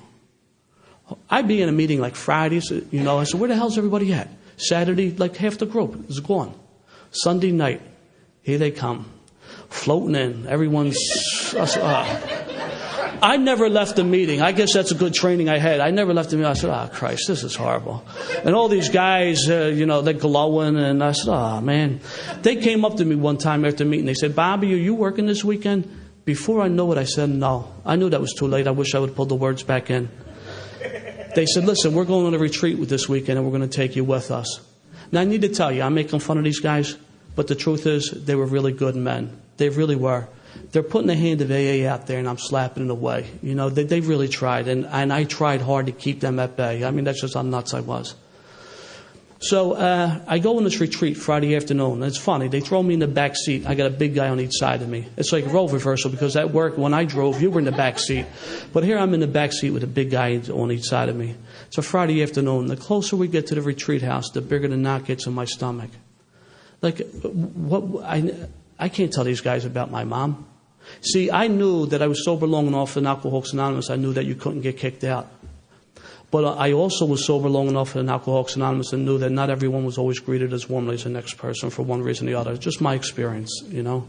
I'd be in a meeting like Fridays, you know. I said, where the hell's everybody at? Saturday, like half the group is gone. Sunday night, here they come, floating in. Everyone's... I never left the meeting. I guess that's a good training I had. I never left the meeting. I said, oh, Christ, this is horrible. And all these guys, you know, they're glowing. And I said, oh, man. They came up to me one time after the meeting. They said, Bobby, are you working this weekend? Before I knew it, I said, no. I knew that was too late. I wish I would have pulled the words back in. They said, listen, we're going on a retreat with this weekend, and we're going to take you with us. Now, I need to tell you, I'm making fun of these guys, but the truth is they were really good men. They really were. They're putting the hand of AA out there, and I'm slapping it away. You know, they really tried, and I tried hard to keep them at bay. I mean, that's just how nuts I was. So I go on this retreat Friday afternoon, and it's funny. They throw me in the back seat. I got a big guy on each side of me. It's like role reversal, because at work, when I drove, you were in the back seat. But here I'm in the back seat with a big guy on each side of me. It's a Friday afternoon. The closer we get to the retreat house, the bigger the knot gets in my stomach. Like, I can't tell these guys about my mom. See, I knew that I was sober long enough in Alcoholics Anonymous. I knew that you couldn't get kicked out. But I also was sober long enough in Alcoholics Anonymous and knew that not everyone was always greeted as warmly as the next person for one reason or the other. It's just my experience, you know.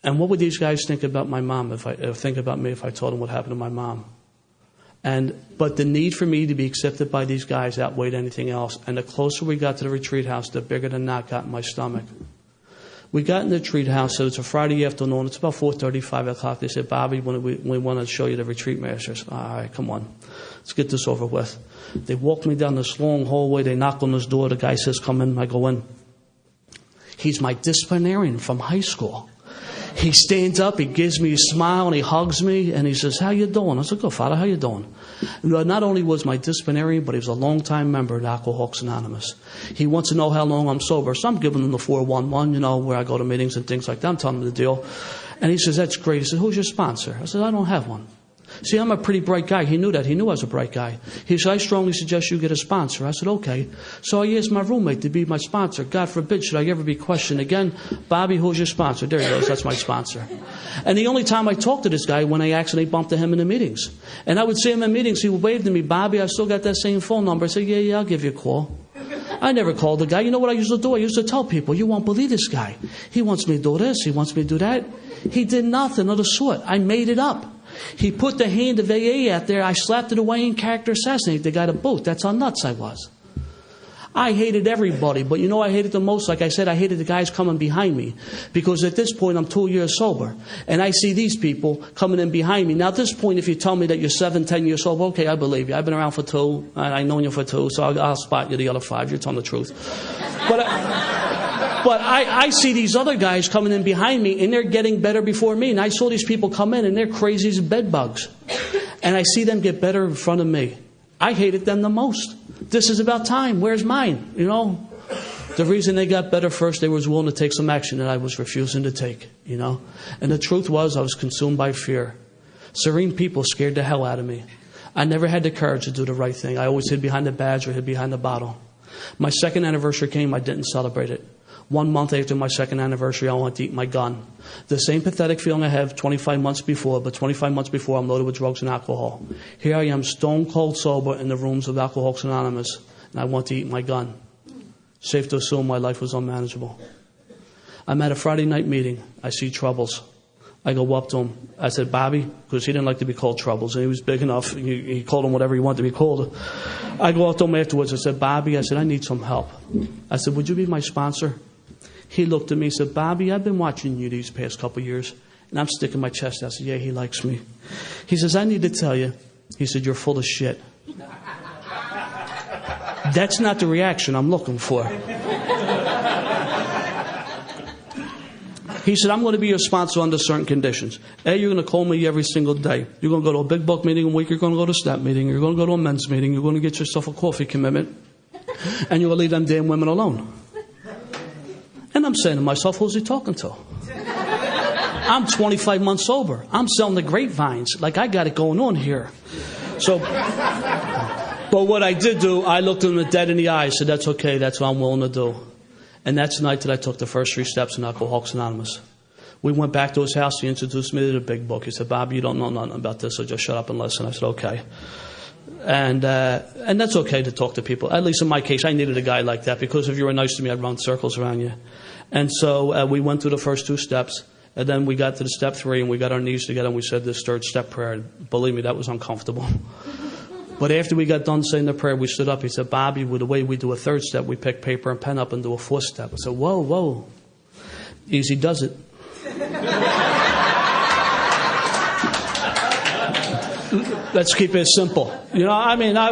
And what would these guys think about my mom if I told them what happened to my mom? But the need for me to be accepted by these guys outweighed anything else. And the closer we got to the retreat house, the bigger the knot got in my stomach. We got in the retreat house, so it's a Friday afternoon. It's about 4:30, 5 o'clock. They said, Bobby, we want to show you the retreat masters. All right, come on. Let's get this over with. They walk me down this long hallway. They knock on this door. The guy says, come in. I go in. He's my disciplinarian from high school. He stands up. He gives me a smile, and he hugs me, and he says, how you doing? I said, good, Father. How you doing? Not only was my disciplinarian, but he was a long-time member of Alcoholics Anonymous. He wants to know how long I'm sober. So I'm giving him the 411, you know, where I go to meetings and things like that. I'm telling him the deal. And he says, that's great. He says, who's your sponsor? I said, I don't have one. See, I'm a pretty bright guy. He knew that. He knew I was a bright guy. He said, I strongly suggest you get a sponsor. I said, okay. So I asked my roommate to be my sponsor. God forbid, should I ever be questioned again? Bobby, who's your sponsor? There he goes. That's my sponsor. And the only time I talked to this guy when I accidentally bumped into him in the meetings. And I would see him in meetings. He would wave to me, Bobby, I still got that same phone number. I said, yeah, I'll give you a call. I never called the guy. You know what I used to do? I used to tell people, you won't believe this guy. He wants me to do this. He wants me to do that. He did nothing of the sort. I made it up. He put the hand of AA out there. I slapped it away and character assassinated the guy to boot. That's how nuts I was. I hated everybody, but you know I hated the most? Like I said, I hated the guys coming behind me. Because at this point, I'm 2 years sober. And I see these people coming in behind me. Now, at this point, if you tell me that you're 7, 10 years sober, okay, I believe you. I've been around for 2, and I've known you for 2, so I'll spot you the other 5. You're telling the truth. But I see these other guys coming in behind me, and they're getting better before me. And I saw these people come in, and they're crazy as bed bugs. And I see them get better in front of me. I hated them the most. This is about time. Where's mine? You know? The reason they got better first, they was willing to take some action that I was refusing to take. You know? And the truth was, I was consumed by fear. Serene people scared the hell out of me. I never had the courage to do the right thing. I always hid behind the badge or hid behind the bottle. My second anniversary came, I didn't celebrate it. 1 month after my second anniversary, I wanted to eat my gun. The same pathetic feeling I had 25 months before, but 25 months before I'm loaded with drugs and alcohol. Here I am, stone cold sober in the rooms of Alcoholics Anonymous, and I want to eat my gun. Safe to assume my life was unmanageable. I'm at a Friday night meeting. I see troubles. I go up to him. I said, Bobby, because he didn't like to be called Troubles, and he was big enough. He called him whatever he wanted to be called. I go up to him afterwards. I said, Bobby, I said, I need some help. I said, would you be my sponsor? He looked at me and said, Bobby, I've been watching you these past couple of years, and I'm sticking my chest out. I said, yeah, he likes me. He says, I need to tell you. He said, you're full of shit. That's not the reaction I'm looking for. He said, I'm going to be your sponsor under certain conditions. A, you're going to call me every single day. You're going to go to a big book meeting a week. You're going to go to a step meeting. You're going to go to a men's meeting. You're going to get yourself a coffee commitment. And you're going to leave them damn women alone. And I'm saying to myself, who's he talking to? I'm 25 months sober. I'm selling the grapevines. Like, I got it going on here. So, but what I did do, I looked him dead in the eye. Said, that's okay. That's what I'm willing to do. And that's the night that I took the first 3 steps in Alcoholics Anonymous. We went back to his house. He introduced me to the big book. He said, Bob, you don't know nothing about this, so just shut up and listen. I said, okay. And that's okay to talk to people. At least in my case, I needed a guy like that, because if you were nice to me, I'd run circles around you. And so we went through the first 2 steps. And then we got to the step 3, and we got our knees together, and we said this 3rd step prayer. And believe me, that was uncomfortable. But after we got done saying the prayer, we stood up. He said, Bobby, with the way we do a 3rd step, we pick paper and pen up and do a 4th step. I said, whoa. Easy does it. Let's keep it simple. I mean, I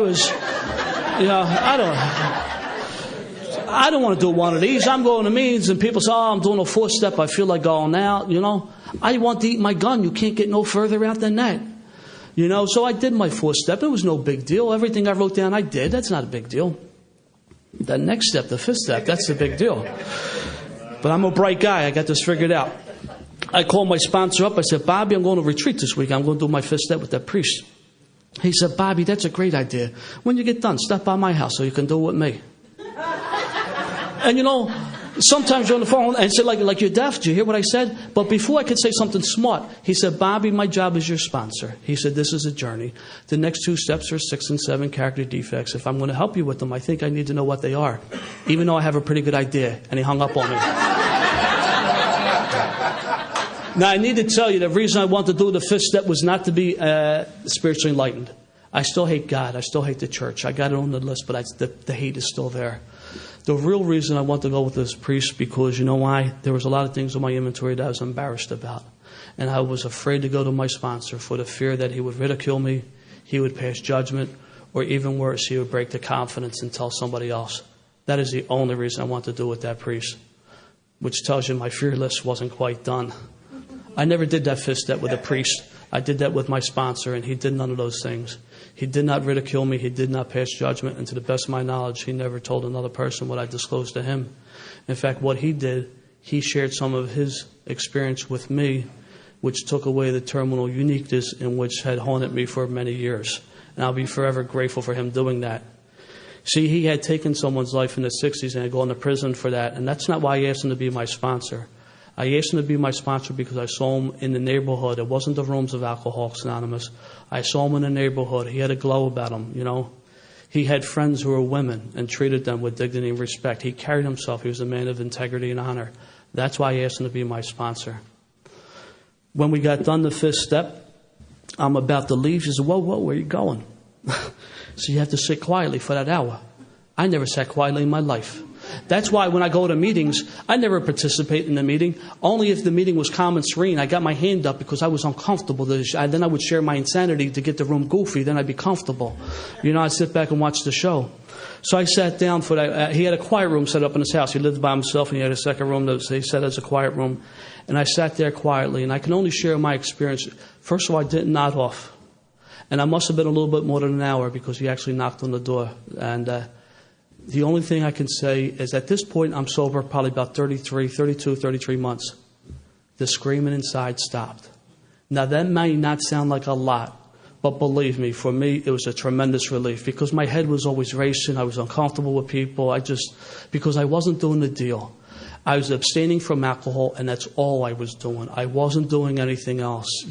don't want to do one of these. I'm going to meetings and people say, I'm doing a 4th step. I feel like going out, I want to eat my gun. You can't get no further out than that. So I did my 4th step. It was no big deal. Everything I wrote down, I did. That's not a big deal. The next step, the 5th step, that's the big deal. But I'm a bright guy. I got this figured out. I called my sponsor up. I said, Bobby, I'm going to retreat this week. I'm going to do my 5th step with that priest. He said, Bobby, that's a great idea. When you get done, stop by my house so you can do it with me. And sometimes you're on the phone and say, like you're deaf. Did you hear what I said? But before I could say something smart, he said, Bobby, my job is your sponsor. He said, this is a journey. The next 2 steps are 6 and 7 character defects. If I'm going to help you with them, I think I need to know what they are, even though I have a pretty good idea. And he hung up on me. Now, I need to tell you, the reason I wanted to do the 5th step was not to be spiritually enlightened. I still hate God. I still hate the church. I got it on the list, but the hate is still there. The real reason I want to go with this priest, because you know why? There was a lot of things on my inventory that I was embarrassed about. And I was afraid to go to my sponsor for the fear that he would ridicule me, he would pass judgment, or even worse, he would break the confidence and tell somebody else. That is the only reason I want to do with that priest, which tells you my fear list wasn't quite done. I never did that 5th step with a priest. I did that with my sponsor, and he did none of those things. He did not ridicule me. He did not pass judgment. And to the best of my knowledge, he never told another person what I disclosed to him. In fact, what he did, he shared some of his experience with me, which took away the terminal uniqueness in which had haunted me for many years. And I'll be forever grateful for him doing that. See, he had taken someone's life in the 60s and had gone to prison for that. And that's not why I asked him to be my sponsor. I asked him to be my sponsor because I saw him in the neighborhood. It wasn't the rooms of Alcoholics Anonymous. I saw him in the neighborhood. He had a glow about him, He had friends who were women and treated them with dignity and respect. He carried himself. He was a man of integrity and honor. That's why I asked him to be my sponsor. When we got done the 5th step, I'm about to leave. He said, whoa, where are you going? So you have to sit quietly for that hour. I never sat quietly in my life. That's why when I go to meetings, I never participate in the meeting. Only if the meeting was calm and serene. I got my hand up because I was uncomfortable. Then I would share my insanity to get the room goofy. Then I'd be comfortable. I'd sit back and watch the show. So I sat down for that. He had a quiet room set up in his house. He lived by himself, and he had a second room that he said as a quiet room. And I sat there quietly, and I can only share my experience. First of all, I didn't nod off. And I must have been a little bit more than an hour because he actually knocked on the door. And the only thing I can say is at this point, I'm sober probably about 33 months. The screaming inside stopped. Now, that may not sound like a lot, but believe me, for me, it was a tremendous relief because my head was always racing. I was uncomfortable with people. Because I wasn't doing the deal. I was abstaining from alcohol, and that's all I was doing. I wasn't doing anything else,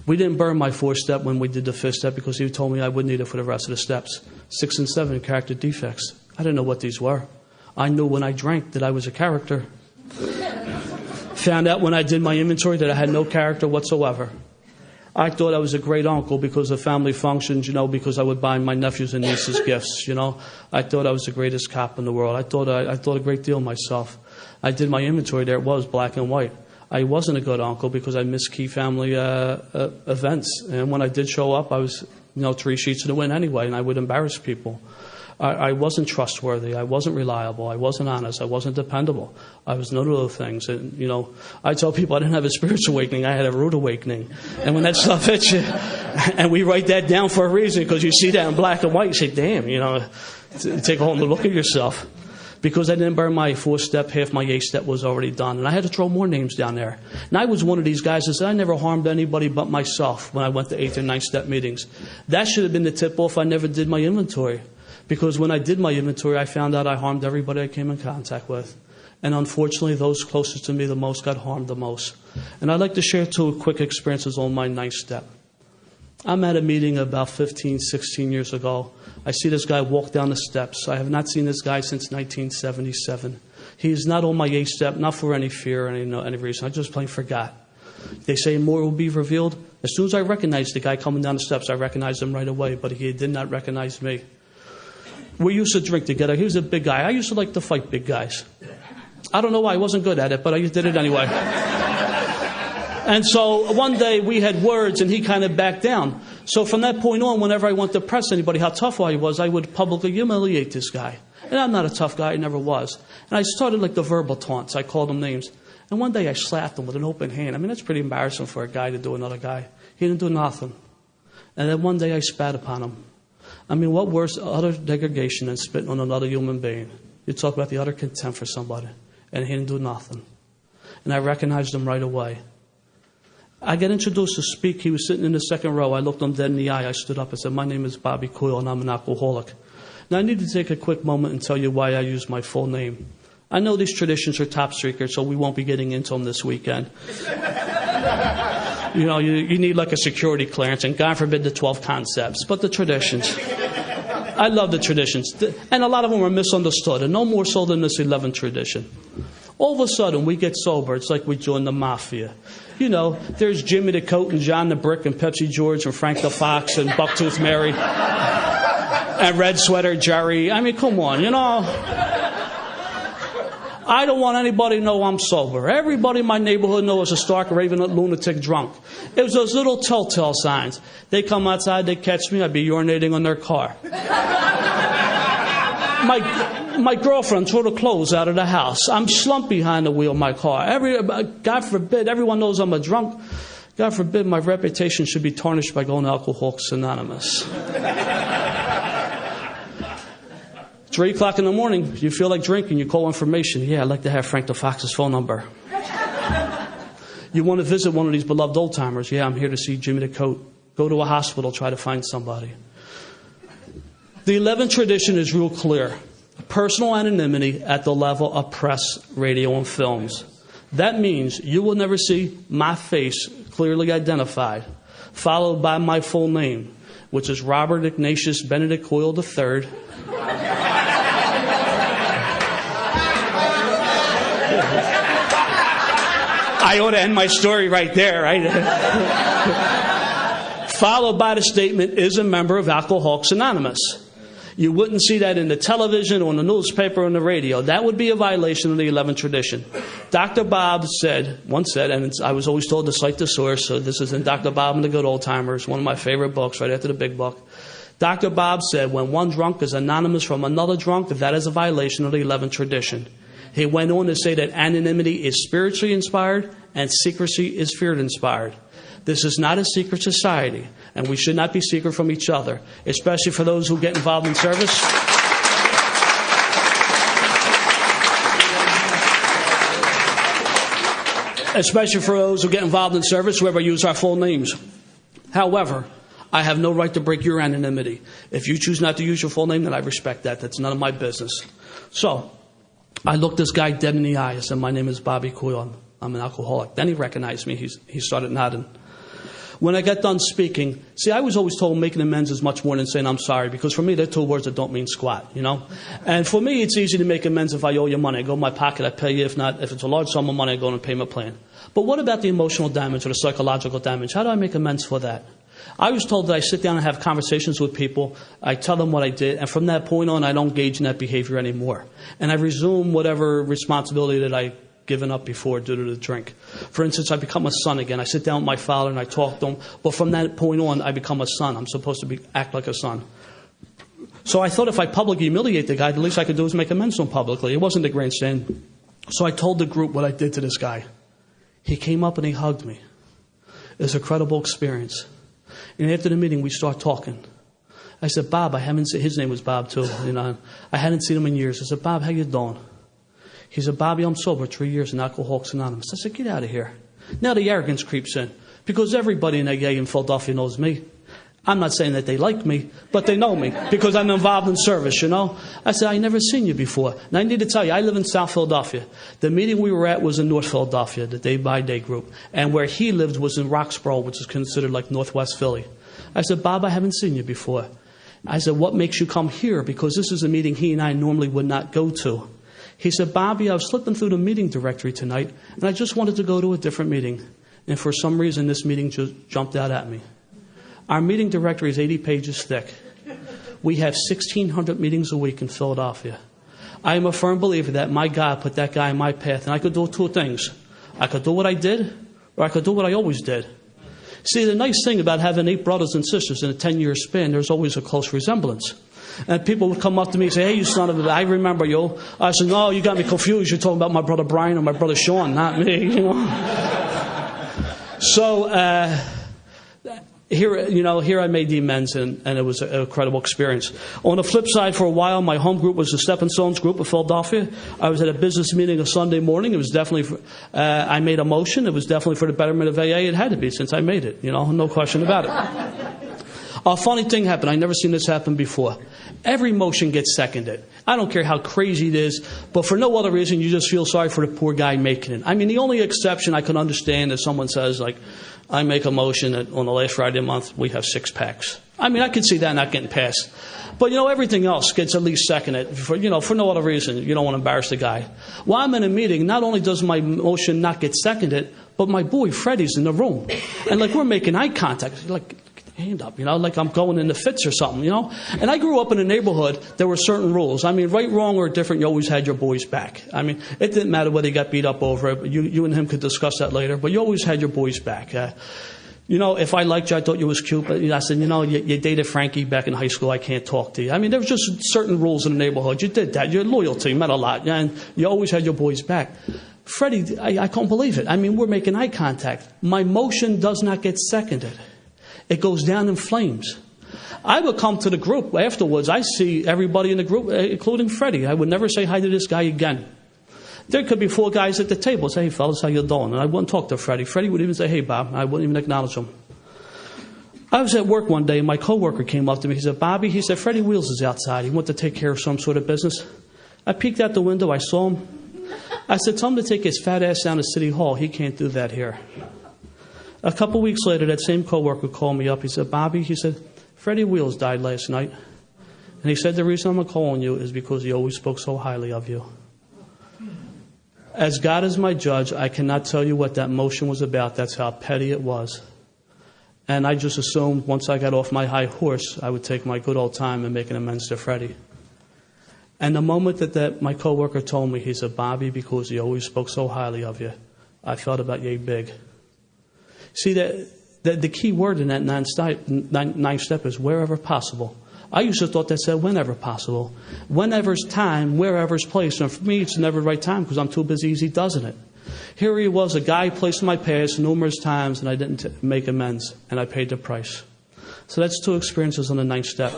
We didn't burn my 4th step when we did the 5th step because he told me I wouldn't need it for the rest of the steps. 6 and 7 character defects. I didn't know what these were. I knew when I drank that I was a character. Found out when I did my inventory that I had no character whatsoever. I thought I was a great uncle because of family functions, because I would buy my nephews and nieces gifts, I thought I was the greatest cop in the world. I thought a great deal of myself. I did my inventory there. It was black and white. I wasn't a good uncle because I missed key family events. And when I did show up, I was, 3 sheets to the wind anyway, and I would embarrass people. I wasn't trustworthy. I wasn't reliable. I wasn't honest. I wasn't dependable. I was none of those things. And, I tell people I didn't have a spiritual awakening. I had a rude awakening. And when that stuff hits you, and we write that down for a reason, because you see that in black and white, you say, damn, take a whole new look at yourself. Because I didn't burn my 4-step, half my 8-step was already done. And I had to throw more names down there. And I was one of these guys that said I never harmed anybody but myself when I went to 8th and 9th-step meetings. That should have been the tip-off. I never did my inventory. Because when I did my inventory, I found out I harmed everybody I came in contact with. And unfortunately, those closest to me the most got harmed the most. And I'd like to share 2 quick experiences on my 9th step. I'm at a meeting about 15, 16 years ago. I see this guy walk down the steps. I have not seen this guy since 1977. He is not on my 8th step, not for any fear or any reason. I just plain forgot. They say more will be revealed. As soon as I recognized the guy coming down the steps, I recognized him right away, but he did not recognize me. We used to drink together. He was a big guy. I used to like to fight big guys. I don't know why. I wasn't good at it, but I did it anyway. And so one day we had words and he kind of backed down. So from that point on, whenever I wanted to press anybody how tough I was, I would publicly humiliate this guy. And I'm not a tough guy. I never was. And I started like the verbal taunts. I called him names. And one day I slapped him with an open hand. I mean, that's pretty embarrassing for a guy to do another guy. He didn't do nothing. And then one day I spat upon him. I mean, what worse utter degradation than spitting on another human being? You talk about the utter contempt for somebody. And he didn't do nothing. And I recognized him right away. I got introduced to speak. He was sitting in the second row. I looked him dead in the eye. I stood up and said, my name is Bobby Coyle and I'm an alcoholic. Now I need to take a quick moment and tell you why I use my full name. I know these traditions are top secret, so we won't be getting into them this weekend. You need like a security clearance, and God forbid the 12 concepts, but the traditions. I love the traditions. And a lot of them are misunderstood, and no more so than this 11th tradition. All of a sudden, we get sober. It's like we join the mafia. There's Jimmy the Coat and John the Brick and Pepsi George and Frank the Fox and Bucktooth Mary and Red Sweater Jerry. I mean, come on, I don't want anybody to know I'm sober. Everybody in my neighborhood knows a stark, raving lunatic drunk. It was those little telltale signs. They come outside, they catch me, I'd be urinating on their car. My girlfriend threw the clothes out of the house. I'm slumped behind the wheel of my car. God forbid, everyone knows I'm a drunk. God forbid my reputation should be tarnished by going to Alcoholics Anonymous. 3 o'clock in the morning, you feel like drinking, you call information. Yeah, I'd like to have Frank the Fox's phone number. You want to visit one of these beloved old-timers. Yeah, I'm here to see Jimmy the Coat. Go to a hospital, try to find somebody. The 11th tradition is real clear. Personal anonymity at the level of press, radio, and films. That means you will never see my face clearly identified, followed by my full name, which is Robert Ignatius Benedict Coyle III. I ought to end my story right there, right? Followed by the statement, is a member of Alcoholics Anonymous. You wouldn't see that in the television, on the newspaper, or on the radio. That would be a violation of the 11th tradition. Dr. Bob once said, and I was always told to cite the source, so this is in Dr. Bob and the Good Old Timers, one of my favorite books, right after the big book. Dr. Bob said, when one drunk is anonymous from another drunk, that is a violation of the 11th tradition. He went on to say that anonymity is spiritually inspired and secrecy is fear-inspired. This is not a secret society, and we should not be secret from each other, especially for those who get involved in service. Especially for those who get involved in service, whoever use our full names. However, I have no right to break your anonymity. If you choose not to use your full name, then I respect that. That's none of my business. So, I looked this guy dead in the eye. I said, my name is Bobby Coyle. I'm an alcoholic. Then he recognized me. He started nodding. When I got done speaking, see, I was always told making amends is much more than saying I'm sorry, because for me, they're two words that don't mean squat, you know? And for me, it's easy to make amends if I owe you money. I go in my pocket, I pay you. If not, if it's a large sum of money, I go on a payment plan. But what about the emotional damage or the psychological damage? How do I make amends for that? I was told that I sit down and have conversations with people. I tell them what I did, and from that point on, I don't engage in that behavior anymore. And I resume whatever responsibility that I given up before due to the drink. For instance, I become a son again. I sit down with my father and I talk to him. But from that point on, I become a son. I'm supposed to act like a son. So I thought if I publicly humiliate the guy, the least I could do is make amends to him publicly. It wasn't a grandstand. So I told the group what I did to this guy. He came up and he hugged me. It was a credible experience. And after the meeting, we start talking. I said, Bob, I haven't seen, his name was Bob too, you know. I hadn't seen him in years. I said, Bob, how you doing? He said, Bobby, I'm sober 3 years in Alcoholics Anonymous. I said, get out of here. Now the arrogance creeps in, because everybody in AA in Philadelphia knows me. I'm not saying that they like me, but they know me because I'm involved in service, you know. I said, I never seen you before. And I need to tell you, I live in South Philadelphia. The meeting we were at was in North Philadelphia, the Day by Day group. And where he lived was in Roxborough, which is considered like Northwest Philly. I said, Bob, I haven't seen you before. I said, what makes you come here? Because this is a meeting he and I normally would not go to. He said, Bobby, I was flipping through the meeting directory tonight, and I just wanted to go to a different meeting. And for some reason, this meeting just jumped out at me. Our meeting directory is 80 pages thick. We have 1,600 meetings a week in Philadelphia. I am a firm believer that my God put that guy in my path, and I could do two things. I could do what I did, or I could do what I always did. See, the nice thing about having 8 brothers and sisters in a 10-year span, there's always a close resemblance. And people would come up to me and say, hey, you son of a... I remember you. I said, no, you got me confused. You're talking about my brother Brian or my brother Sean, not me. You know? So here I made the amends, and it was an incredible experience. On the flip side, for a while, my home group was the Stepping Stones group of Philadelphia. I was at a business meeting a Sunday morning. It was definitely... I made a motion. It was definitely for the betterment of AA. It had to be, since I made it. You know, no question about it. A funny thing happened. I've never seen this happen before. Every motion gets seconded. I don't care how crazy it is, but for no other reason, you just feel sorry for the poor guy making it. I mean, the only exception I can understand is someone says, like, I make a motion that on the last Friday of the month, we have 6 packs. I mean, I could see that not getting passed. But, you know, everything else gets at least seconded for no other reason. You don't want to embarrass the guy. While I'm in a meeting, not only does my motion not get seconded, but my boy Freddie's in the room. And, like, we're making eye contact. Like, hand up, like I'm going into fits or something, And I grew up in a neighborhood, there were certain rules. I mean, right, wrong, or different, you always had your boys back. I mean, it didn't matter whether he got beat up over it. You and him could discuss that later, but you always had your boys back. If I liked you, I thought you was cute, but I said, you dated Frankie back in high school, I can't talk to you. I mean, there was just certain rules in the neighborhood. You did that. Your loyalty meant a lot, and you always had your boys back. Freddie, I can't believe it. I mean, we're making eye contact. My motion does not get seconded. It goes down in flames. I would come to the group afterwards. I see everybody in the group, including Freddie. I would never say hi to this guy again. There could be 4 guys at the table. Say, hey, fellas, how you doing? And I wouldn't talk to Freddie. Freddie would even say, hey, Bob. I wouldn't even acknowledge him. I was at work one day, and my coworker came up to me. He said, Bobby, he said, Freddie Wheels is outside. He went to take care of some sort of business. I peeked out the window. I saw him. I said, tell him to take his fat ass down to City Hall. He can't do that here. A couple weeks later, that same coworker called me up. He said, Bobby, he said, Freddie Wheels died last night. And he said, the reason I'm calling you is because he always spoke so highly of you. As God is my judge, I cannot tell you what that motion was about. That's how petty it was. And I just assumed once I got off my high horse, I would take my good old time and make an amends to Freddie. And the moment that my coworker told me, he said, Bobby, because he always spoke so highly of you, I felt about yay big. See, the key word in that ninth step is wherever possible. I used to thought that said whenever possible. Whenever's time, wherever's place. And for me, it's never the right time because I'm too busy easy doesn't it. Here he was, a guy placed in my past numerous times, and I didn't make amends, and I paid the price. So that's 2 experiences on the 9th step.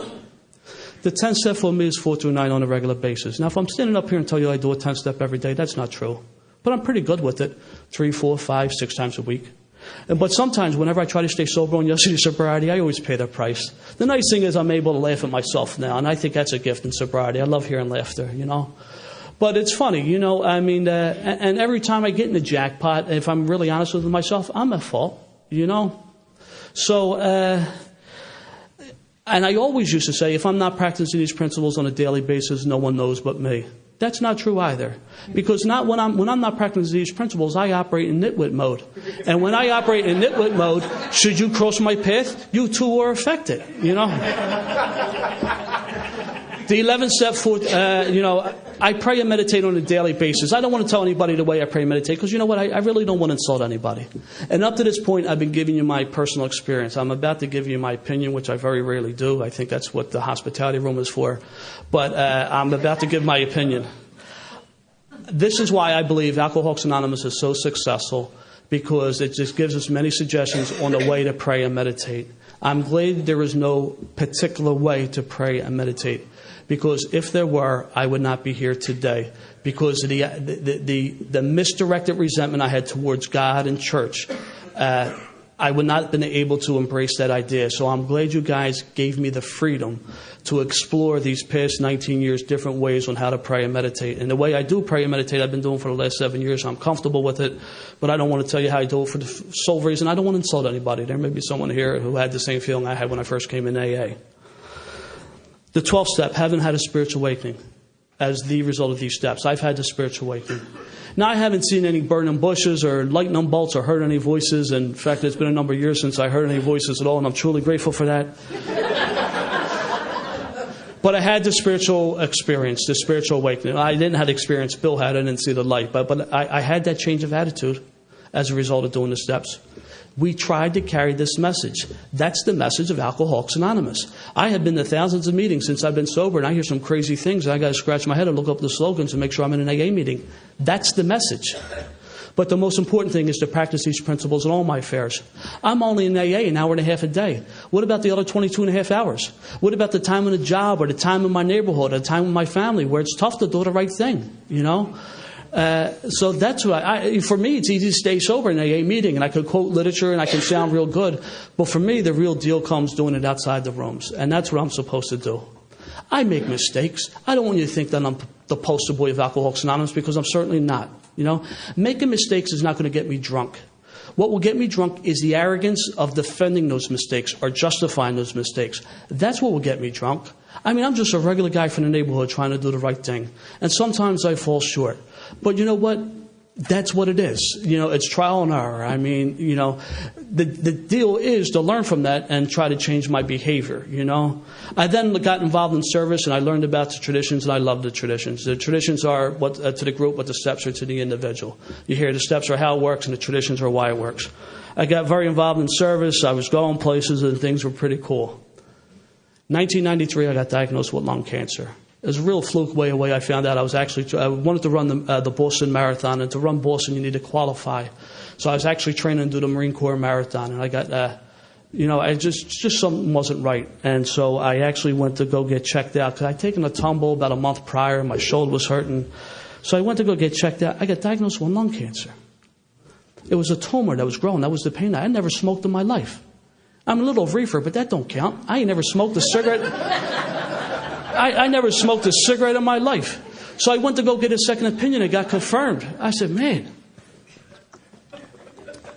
The 10th step for me is 4 through 9 on a regular basis. Now, if I'm standing up here and tell you I do a 10th step every day, that's not true. But I'm pretty good with it 3, 4, 5, 6 times a week. But sometimes, whenever I try to stay sober on yesterday's sobriety, I always pay the price. The nice thing is I'm able to laugh at myself now, and I think that's a gift in sobriety. I love hearing laughter, But it's funny, and every time I get in the jackpot, if I'm really honest with myself, I'm at fault, So, and I always used to say, if I'm not practicing these principles on a daily basis, no one knows but me. That's not true either. Because when I'm not practicing these principles, I operate in nitwit mode. And when I operate in nitwit mode, should you cross my path, you too are affected, you know. The 11th step for, I pray and meditate on a daily basis. I don't want to tell anybody the way I pray and meditate because you know what? I really don't want to insult anybody. And up to this point, I've been giving you my personal experience. I'm about to give you my opinion, which I very rarely do. I think that's what the hospitality room is for. But I'm about to give my opinion. This is why I believe Alcoholics Anonymous is so successful, because it just gives us many suggestions on the way to pray and meditate. I'm glad there is no particular way to pray and meditate. Because if there were, I would not be here today. Because of the misdirected resentment I had towards God and church, I would not have been able to embrace that idea. So I'm glad you guys gave me the freedom to explore these past 19 years, different ways on how to pray and meditate. And the way I do pray and meditate, I've been doing for the last 7 years. I'm comfortable with it, but I don't want to tell you how I do it for the sole reason I don't want to insult anybody. There may be someone here who had the same feeling I had when I first came in AA. The 12th step, haven't had a spiritual awakening as the result of these steps. I've had the spiritual awakening. Now, I haven't seen any burning bushes or lightning bolts or heard any voices. In fact, it's been a number of years since I heard any voices at all, and I'm truly grateful for that. But I had the spiritual experience, the spiritual awakening. I didn't have the experience Bill had. I didn't see the light. But I had that change of attitude as a result of doing the steps. We tried to carry this message. That's the message of Alcoholics Anonymous. I have been to thousands of meetings since I've been sober, and I hear some crazy things, and I got to scratch my head and look up the slogans and make sure I'm in an AA meeting. That's the message. But the most important thing is to practice these principles in all my affairs. I'm only in AA an hour and a half a day. What about the other 22 and a half hours? What about the time on the job or the time in my neighborhood or the time with my family where it's tough to do the right thing, you know? So that's why, for me, it's easy to stay sober in an AA meeting, and I could quote literature and I can sound real good. But for me, the real deal comes doing it outside the rooms, and that's what I'm supposed to do. I make mistakes. I don't want you to think that I'm the poster boy of Alcoholics Anonymous, because I'm certainly not. You know, making mistakes is not going to get me drunk. What will get me drunk is the arrogance of defending those mistakes or justifying those mistakes. That's what will get me drunk. I mean, I'm just a regular guy from the neighborhood trying to do the right thing. And sometimes I fall short. But you know what? That's what it is. You know, it's trial and error. I mean, you know, the deal is to learn from that and try to change my behavior, you know. I then got involved in service, and I learned about the traditions, and I love the traditions. The traditions are what to the group, what the steps are to the individual. You hear the steps are how it works, and the traditions are why it works. I got very involved in service. I was going places, and things were pretty cool. 1993, I got diagnosed with lung cancer. It was a real fluke way away. I found out I wanted to run the Boston Marathon, and to run Boston, you need to qualify. So I was actually training to do the Marine Corps Marathon, and I got, I just something wasn't right. And so I actually went to go get checked out, because I'd taken a tumble about a month prior. My shoulder was hurting. So I went to go get checked out. I got diagnosed with lung cancer. It was a tumor that was growing. That was the pain. I never smoked in my life. I'm a little reefer, but that don't count. I ain't never smoked a cigarette. I never smoked a cigarette in my life. So I went to go get a second opinion. It got confirmed. I said, man,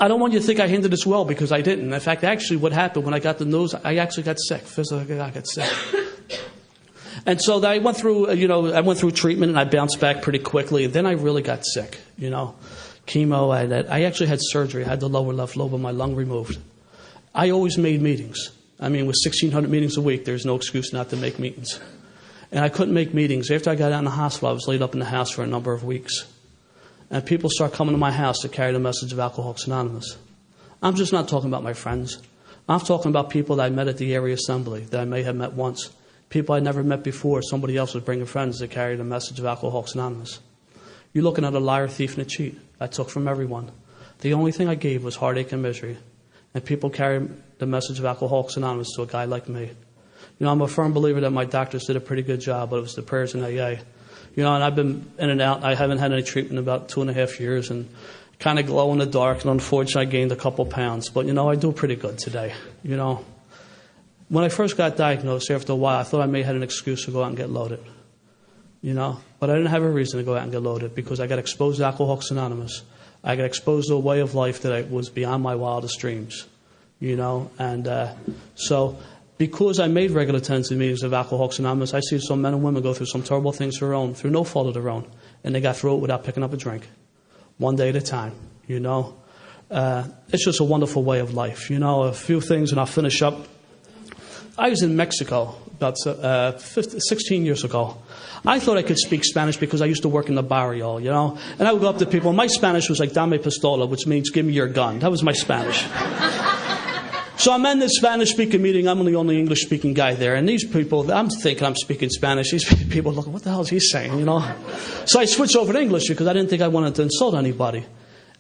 I don't want you to think I handled this well, because I didn't. In fact, actually what happened when I got the news, I actually got sick. Physically, I got sick. And so I went through treatment, and I bounced back pretty quickly. And then I really got sick, you know. Chemo, I actually had surgery. I had the lower left lobe of my lung removed. I always made meetings. I mean, with 1,600 meetings a week, there's no excuse not to make meetings. And I couldn't make meetings. After I got out in the hospital, I was laid up in the house for a number of weeks. And people start coming to my house to carry the message of Alcoholics Anonymous. I'm just not talking about my friends. I'm talking about people that I met at the area assembly that I may have met once. People I never met before. Somebody else was bringing friends to carry the message of Alcoholics Anonymous. You're looking at a liar, thief, and a cheat. I took from everyone. The only thing I gave was heartache and misery. And people carry the message of Alcoholics Anonymous to a guy like me. You know, I'm a firm believer that my doctors did a pretty good job, but it was the prayers in AA. You know, and I've been in and out. I haven't had any treatment in about 2.5 years, and kind of glow in the dark. And unfortunately, I gained a couple pounds. But, you know, I do pretty good today. You know, when I first got diagnosed, after a while, I thought I may have had an excuse to go out and get loaded. You know, but I didn't have a reason to go out and get loaded, because I got exposed to Alcoholics Anonymous. I got exposed to a way of life that was beyond my wildest dreams. And so because I made regular attendance in meetings of Alcoholics Anonymous, I see some men and women go through some terrible things of their own, through no fault of their own, and they got through it without picking up a drink, one day at a time, It's just a wonderful way of life. A few things, and I'll finish up. I was in Mexico about 16 years ago. I thought I could speak Spanish because I used to work in the barrio, And I would go up to people. My Spanish was like, dame pistola, which means give me your gun. That was my Spanish. So I'm in this Spanish-speaking meeting. I'm the only English-speaking guy there. And these people, I'm thinking I'm speaking Spanish. These people look, what the hell is he saying, So I switched over to English because I didn't think I wanted to insult anybody.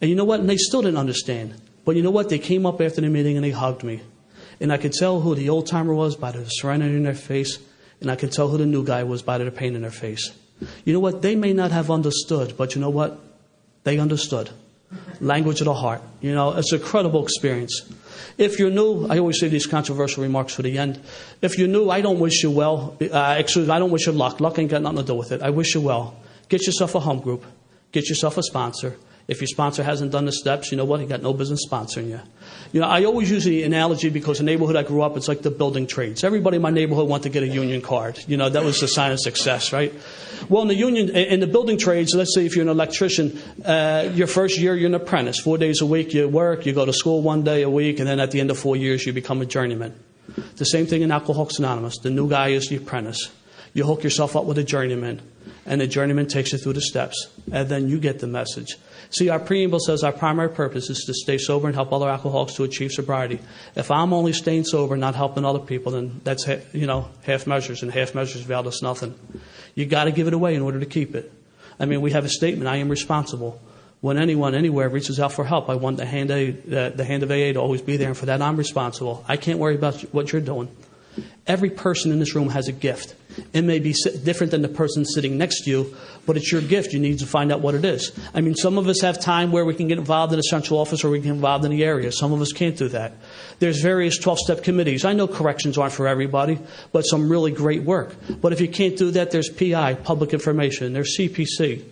And you know what? And they still didn't understand. But you know what? They came up after the meeting and they hugged me. And I could tell who the old-timer was by the serenity in their face. And I could tell who the new guy was by the pain in their face. You know what? They may not have understood, but you know what? They understood. Language of the heart. It's an incredible experience. If you're new, I always say these controversial remarks for the end. If you're new, I don't wish you well. I don't wish you luck. Luck ain't got nothing to do with it. I wish you well. Get yourself a home group. Get yourself a sponsor. If your sponsor hasn't done the steps, you know what? He got no business sponsoring you. I always use the analogy because the neighborhood I grew up, it's like the building trades. Everybody in my neighborhood wanted to get a union card. That was the sign of success, right? Well, in the building trades, let's say if you're an electrician, your first year you're an apprentice. 4 days a week you work, you go to school 1 day a week, and then at the end of 4 years you become a journeyman. The same thing in Alcoholics Anonymous. The new guy is the apprentice. You hook yourself up with a journeyman, and the journeyman takes you through the steps, and then you get the message. See, our preamble says our primary purpose is to stay sober and help other alcoholics to achieve sobriety. If I'm only staying sober, not helping other people, then that's, half measures, and half measures avail us nothing. You got to give it away in order to keep it. We have a statement, I am responsible. When anyone, anywhere reaches out for help, I want the hand of AA to always be there, and for that I'm responsible. I can't worry about what you're doing. Every person in this room has a gift. It may be different than the person sitting next to you, but it's your gift. You need to find out what it is. Some of us have time where we can get involved in a central office or we can get involved in the area. Some of us can't do that. There's various 12-step committees. I know corrections aren't for everybody, but some really great work. But if you can't do that, there's PI, public information. There's CPC.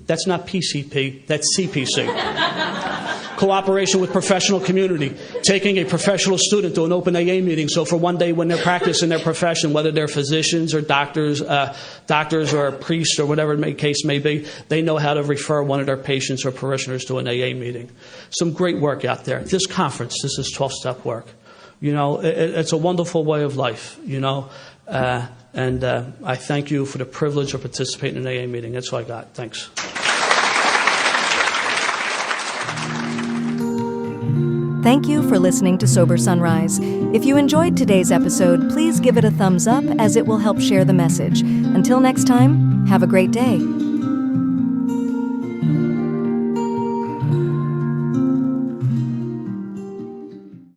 That's not PCP, that's CPC. Cooperation with professional community. Taking a professional student to an open AA meeting. So for one day when they're practicing their profession, whether they're physicians or doctors or priests or whatever the case may be, they know how to refer one of their patients or parishioners to an AA meeting. Some great work out there. This conference, this is 12-step work. It's a wonderful way of life, and I thank you for the privilege of participating in an AA meeting. That's all I got. Thanks. Thank you for listening to Sober Sunrise. If you enjoyed today's episode, please give it a thumbs up as it will help share the message. Until next time, have a great day.